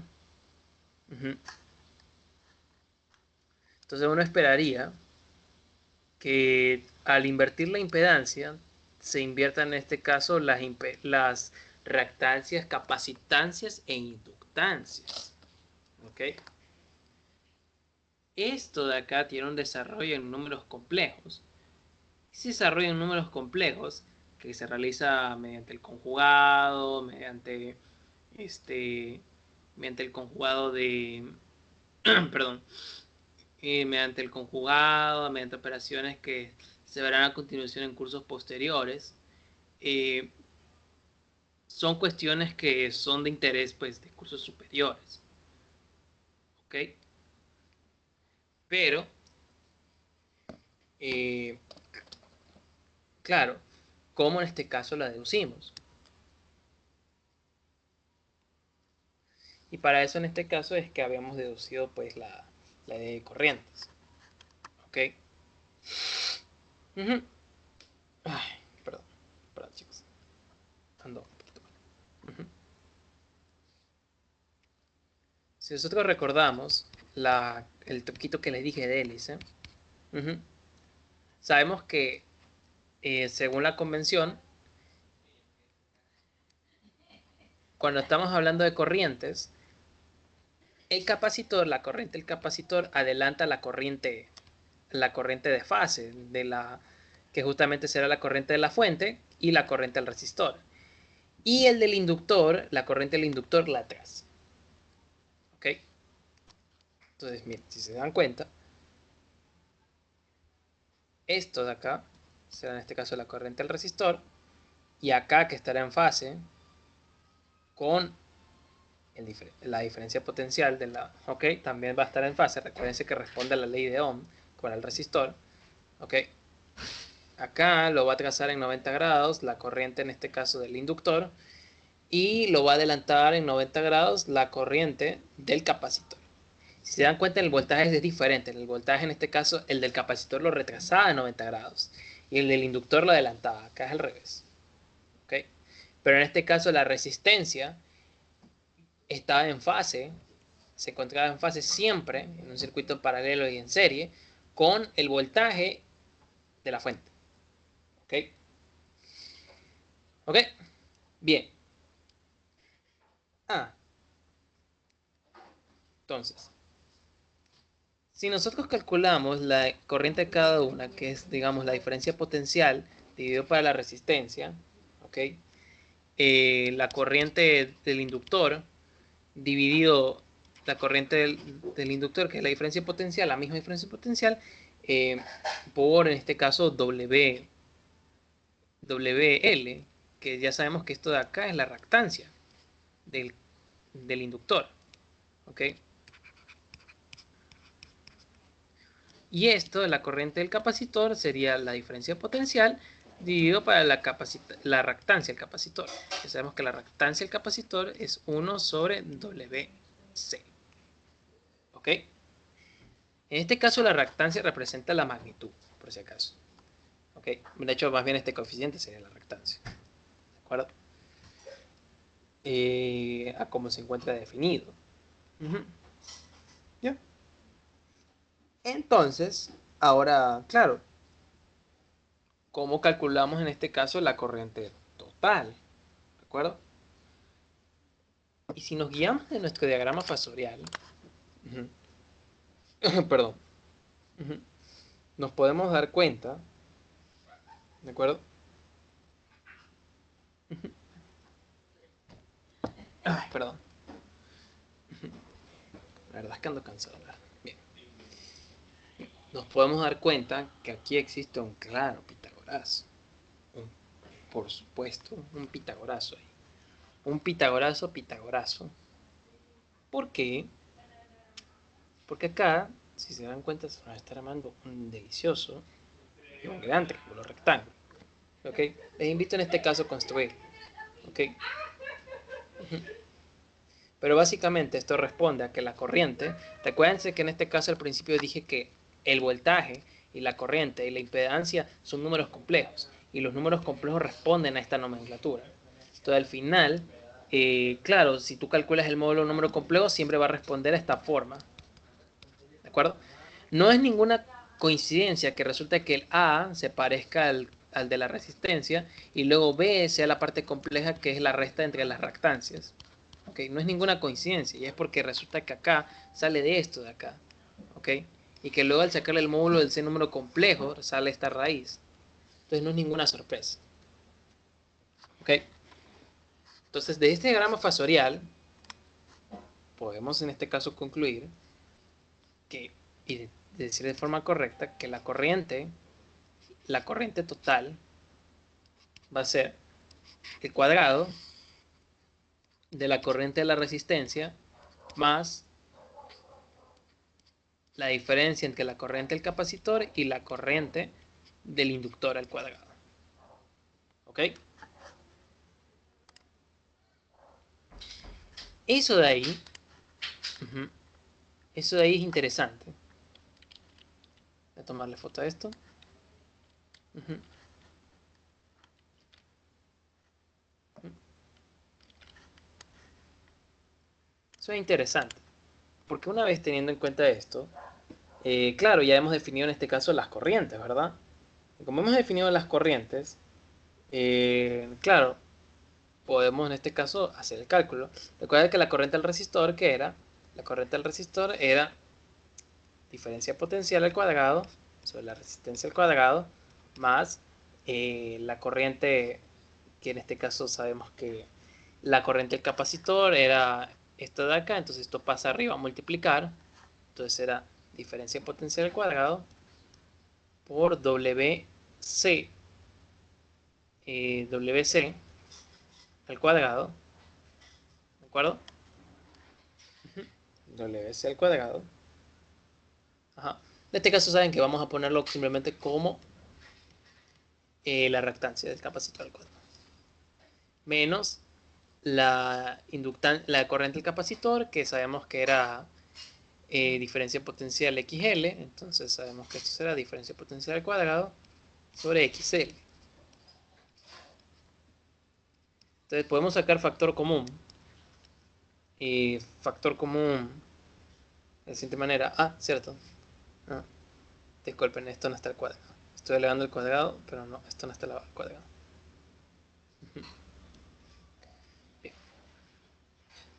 entonces uno esperaría que al invertir la impedancia, se inviertan en este caso las reactancias, capacitancias e inductancias. ¿Ok? Esto de acá tiene un desarrollo en números complejos. Ese desarrollo en números complejos que se realiza mediante el conjugado, este, mediante el conjugado de, perdón, mediante el conjugado, mediante operaciones que se verán a continuación en cursos posteriores, eh, son cuestiones que son de interés pues, de cursos superiores. ¿Ok? Pero, eh, claro, ¿cómo en este caso la deducimos? Y para eso en este caso es que habíamos deducido pues la de corrientes. ¿Ok? Ujú. Ay, perdón, perdón chicos. Ando un poquito mal. Ujú. Si nosotros recordamos el truquito que les dije de hélice, ujú, sabemos que según la convención, cuando estamos hablando de corrientes, el capacitor, la corriente del capacitor adelanta la corriente de fase, que justamente será la corriente de la fuente y la corriente del resistor. Y el del inductor, la corriente del inductor la atrás. ¿Ok? Entonces, miren, si se dan cuenta, esto de acá será en este caso la corriente del resistor y acá que estará en fase con la diferencia potencial de la, ok, también va a estar en fase. Recuérdense que responde a la ley de Ohm con el resistor, ok. Acá lo va a trazar en 90 grados la corriente en este caso del inductor y lo va a adelantar en 90 grados la corriente del capacitor. Si se dan cuenta, el voltaje es diferente. El voltaje en este caso, el del capacitor lo retrasaba en 90 grados y el del inductor lo adelantaba. Acá es al revés. ¿Ok? Pero en este caso la resistencia estaba en fase, se encontraba en fase siempre en un circuito paralelo y en serie con el voltaje de la fuente. ¿Ok? ¿Ok? Bien. Ah, entonces, si nosotros calculamos la corriente de cada una, que es, digamos, la diferencia potencial dividido para la resistencia, ¿ok? La corriente del inductor dividido la corriente del inductor, que es la diferencia potencial, la misma diferencia potencial, eh, por, en este caso, WL, que ya sabemos que esto de acá es la reactancia del, del inductor, ¿ok? Y esto de la corriente del capacitor sería la diferencia potencial dividido para la reactancia del capacitor. Ya sabemos que la reactancia del capacitor es 1 sobre WC. ¿Ok? En este caso la reactancia representa la magnitud, por si acaso. ¿Ok? De hecho, más bien este coeficiente sería la reactancia. ¿De acuerdo? A cómo se encuentra definido. Uh-huh. ¿Ya? Entonces, ahora, claro, ¿cómo calculamos en este caso la corriente total? ¿De acuerdo? Y si nos guiamos de nuestro diagrama fasorial, perdón, nos podemos dar cuenta, ¿de acuerdo? Ay, perdón. La verdad es que ando cansado. ¿Verdad? Bien. nos podemos dar cuenta que aquí existe un claro pitagorazo. Por supuesto, un pitagorazo ahí. Un pitagorazo. ¿Por qué? Porque acá, si se dan cuenta, se va a estar armando un delicioso y un gran triángulo rectángulo. ¿Ok? Les invito en este caso a construir. ¿Ok? Pero básicamente esto responde a que la corriente, recuérdense que en este caso al principio dije que el voltaje y la corriente y la impedancia son números complejos y los números complejos responden a esta nomenclatura. Entonces al final, claro, si tú calculas el módulo de un número complejo siempre va a responder a esta forma. ¿De acuerdo? No es ninguna coincidencia que resulta que el A se parezca al de la resistencia y luego B sea la parte compleja que es la resta entre las reactancias. ¿Okay? No es ninguna coincidencia y es porque resulta que acá sale de esto de acá. ¿Okay? Y que luego al sacarle el módulo del C número complejo sale esta raíz. Entonces no es ninguna sorpresa. ¿Okay? Entonces de este diagrama fasorial podemos en este caso concluir que, y decir de forma correcta, que la corriente total va a ser el cuadrado de la corriente de la resistencia más la diferencia entre la corriente del capacitor y la corriente del inductor al cuadrado. ¿Ok? Eso de ahí, eso de ahí es interesante. Voy a tomarle foto a esto. Eso es interesante, porque una vez teniendo en cuenta esto, claro, ya hemos definido en este caso las corrientes, ¿verdad? Y como hemos definido las corrientes, claro, podemos en este caso hacer el cálculo. Recuerda que la corriente del resistor, ¿qué era? La corriente del resistor era diferencia potencial al cuadrado sobre la resistencia al cuadrado más la corriente, que en este caso sabemos que la corriente del capacitor era esto de acá, entonces esto pasa arriba a multiplicar, entonces era diferencia potencial al cuadrado por WC, WC al cuadrado, ¿de acuerdo? WC al cuadrado. Ajá. En este caso saben que vamos a ponerlo simplemente como la reactancia del capacitor al cuadrado. Menos la corriente del capacitor, que sabemos que era diferencia potencial XL. Entonces sabemos que esto será diferencia potencial al cuadrado sobre XL. Entonces podemos sacar factor común. Y factor común de la siguiente manera. Ah, cierto. Ah, disculpen, esto no está al cuadrado. Estoy elevando el cuadrado, pero no, esto no está elevado al cuadrado. Bien.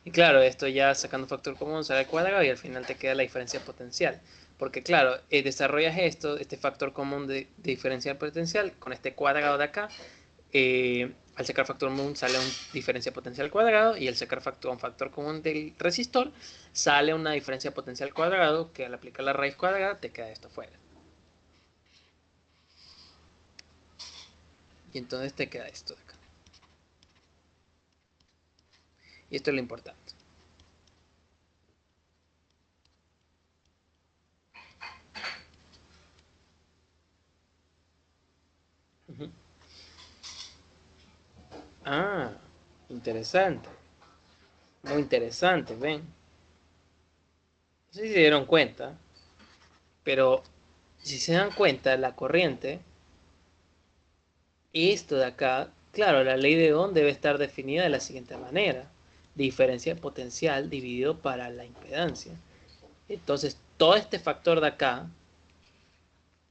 Y claro, esto ya sacando factor común sale al cuadrado y al final te queda la diferencia potencial. Porque claro, desarrollas esto, este factor común de diferencial potencial con este cuadrado de acá. Al sacar factor común sale una diferencia potencial cuadrado y al sacar un factor común del resistor sale una diferencia potencial cuadrado que al aplicar la raíz cuadrada te queda esto fuera. Y entonces te queda esto de acá. Y esto es lo importante. Ah, interesante. Muy interesante, ven. No sé si se dieron cuenta, pero si se dan cuenta, la corriente, esto de acá, claro, la ley de Ohm debe estar definida de la siguiente manera. Diferencia potencial dividido para la impedancia. Entonces, todo este factor de acá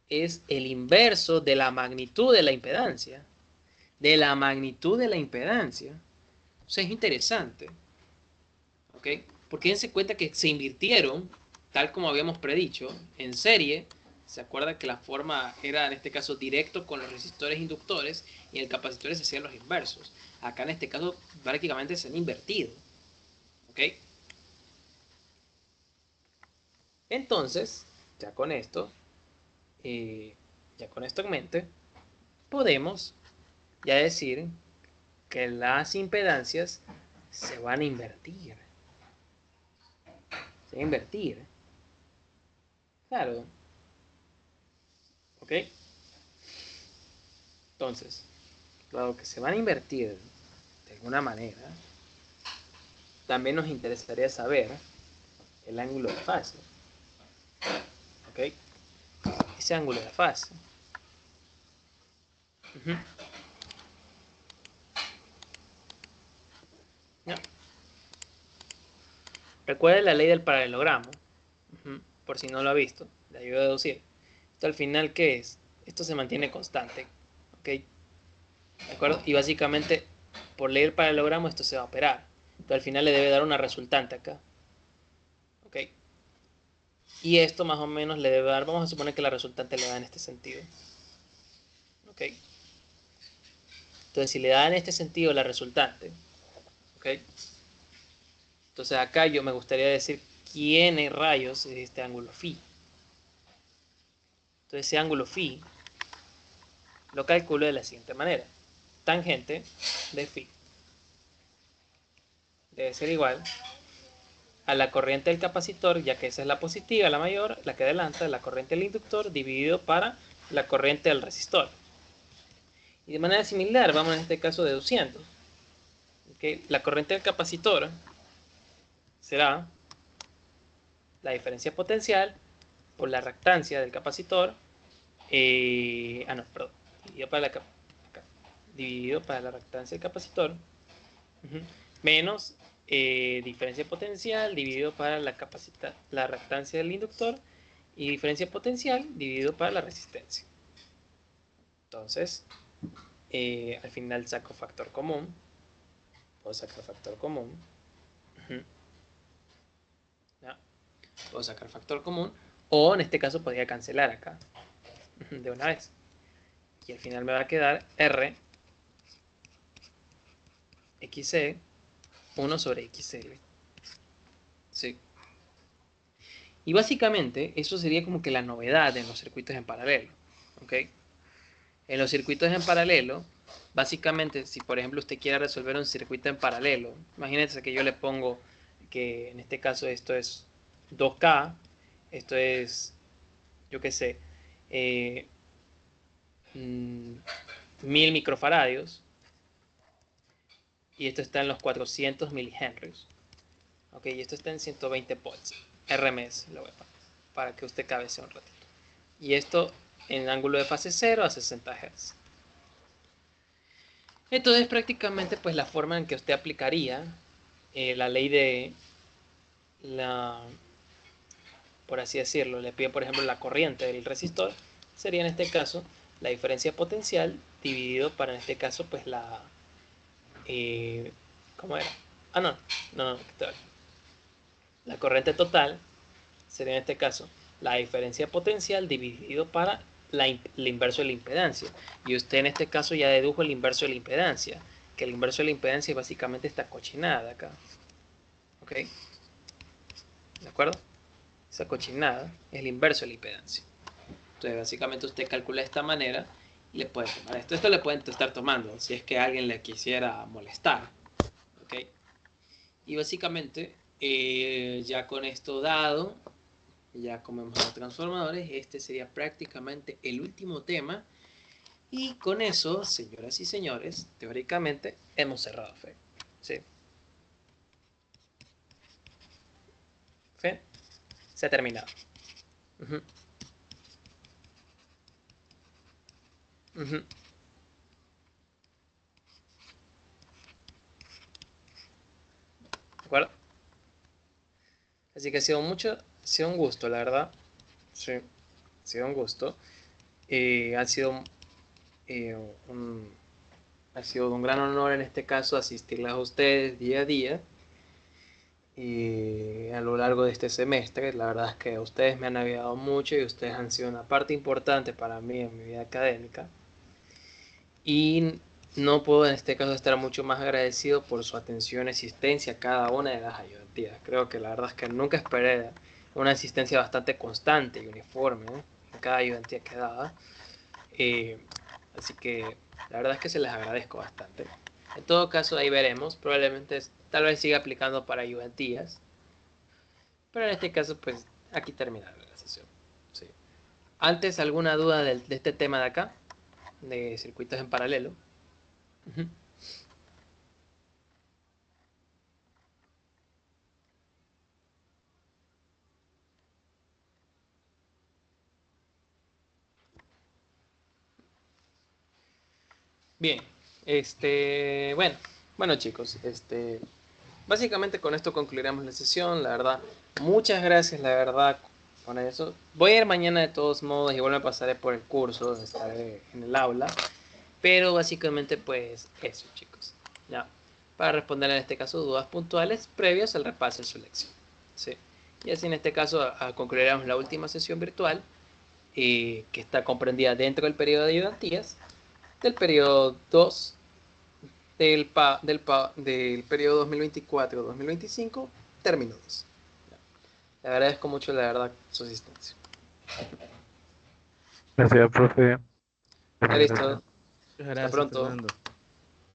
es el inverso de la magnitud de la impedancia. De la magnitud de la impedancia. O sea, es interesante. ¿Ok? Porque dense cuenta que se invirtieron, tal como habíamos predicho, en serie. Se acuerda que la forma era en este caso directo con los resistores inductores y el capacitor se hacían los inversos. Acá en este caso prácticamente se han invertido. ¿Ok? Entonces, ya con esto, ya con esto en mente, podemos ya decir que las impedancias se van a invertir. Se van a invertir. Claro. ¿Ok? Entonces, dado que se van a invertir de alguna manera, también nos interesaría saber el ángulo de fase. ¿Ok? Ese ángulo de fase. Ujú. ¿No? Recuerda la ley del paralelogramo. Ujú. Por si no lo ha visto, le ayuda a deducir. Esto al final, ¿qué es? Esto se mantiene constante. ¿Ok? ¿De acuerdo? Y básicamente, por ley del paralelogramo, esto se va a operar. Entonces al final le debe dar una resultante acá. ¿Ok? Y esto más o menos le debe dar, vamos a suponer que la resultante le da en este sentido. ¿Ok? Entonces si le da en este sentido la resultante, ¿ok? Entonces acá yo me gustaría decir quién es rayos es este ángulo phi. Entonces ese ángulo phi lo calculo de la siguiente manera. Tangente de phi debe ser igual a la corriente del capacitor, ya que esa es la positiva, la mayor, la que adelanta, la corriente del inductor, dividido para la corriente del resistor. Y de manera similar, vamos en este caso deduciendo que la corriente del capacitor será la diferencia potencial por la reactancia del capacitor, perdón, dividido para la reactancia del capacitor, menos diferencia potencial dividido para la reactancia del inductor y diferencia potencial dividido para la resistencia. Entonces, al final saco factor común. Puedo sacar factor común. ¿Ya? Puedo sacar factor común. O en este caso podría cancelar acá de una vez. Y al final me va a quedar R XC 1 sobre XL. Sí. Y básicamente eso sería como que la novedad en los circuitos en paralelo. ¿Ok? En los circuitos en paralelo, básicamente si por ejemplo usted quiere resolver un circuito en paralelo, imagínense que yo le pongo que en este caso esto es 2K, esto es, yo qué sé, 1000 microfaradios y esto está en los 400 milihenrios. Ok, y esto está en 120 volts. RMS lo voy a poner para que usted cabecee un ratito. Y esto en ángulo de fase 0 a 60 Hz. Entonces prácticamente pues la forma en que usted aplicaría la ley de la, por así decirlo, le pide por ejemplo la corriente del resistor, sería en este caso la diferencia potencial dividido para en este caso pues la, ¿cómo era? Ah, no, la corriente total sería en este caso la diferencia potencial dividido para el inverso de la impedancia. Y usted en este caso ya dedujo el inverso de la impedancia, que el inverso de la impedancia es básicamente esta cochinada acá. ¿Ok? ¿De acuerdo? Esa cochinada es el inverso de la impedancia. Entonces básicamente usted calcula de esta manera y le puede tomar esto. Esto le pueden estar tomando si es que alguien le quisiera molestar. ¿Ok? Y básicamente ya con esto dado, ya como hemos dado transformadores, este sería prácticamente el último tema. Y con eso, señoras y señores, teóricamente hemos cerrado FE. ¿Sí? FE se ha terminado. Uh-huh. Uh-huh. ¿De acuerdo? Así que ha sido un gusto, la verdad. Sí, ha sido un gusto. Ha sido eh, un, ha sido un gran honor en este caso asistirles a ustedes día a día a lo largo de este semestre. La verdad es que ustedes me han ayudado mucho y ustedes han sido una parte importante para mí en mi vida académica. Y no puedo en este caso estar mucho más agradecido por su atención y asistencia a cada una de las ayudantías. Creo que la verdad es que nunca esperé una asistencia bastante constante y uniforme, ¿eh? cada ayudantía que daba. Así que la verdad es que se les agradezco bastante. En todo caso, ahí veremos. Probablemente tal vez siga aplicando para ayudantías. Pero en este caso, pues aquí termina la sesión. Sí. Antes, ¿alguna duda de este tema de acá? De circuitos en paralelo. Ujú. Bien, bueno chicos, básicamente con esto concluiremos la sesión, la verdad, muchas gracias, la verdad, con eso. Voy a ir mañana de todos modos, igual me pasaré por el curso, estaré en el aula, pero básicamente pues eso chicos, ya, para responder en este caso dudas puntuales previas al repaso de su lección, ¿sí? Y así en este caso concluiremos la última sesión virtual, que está comprendida dentro del periodo de ayudantías, del periodo 2 del periodo 2024-2025, término 2. Le agradezco mucho, la verdad, su asistencia. Gracias, profe. Ya Muchas gracias. listo. Muchas Hasta gracias, pronto. Fernando.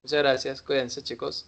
Muchas gracias. Cuídense, chicos.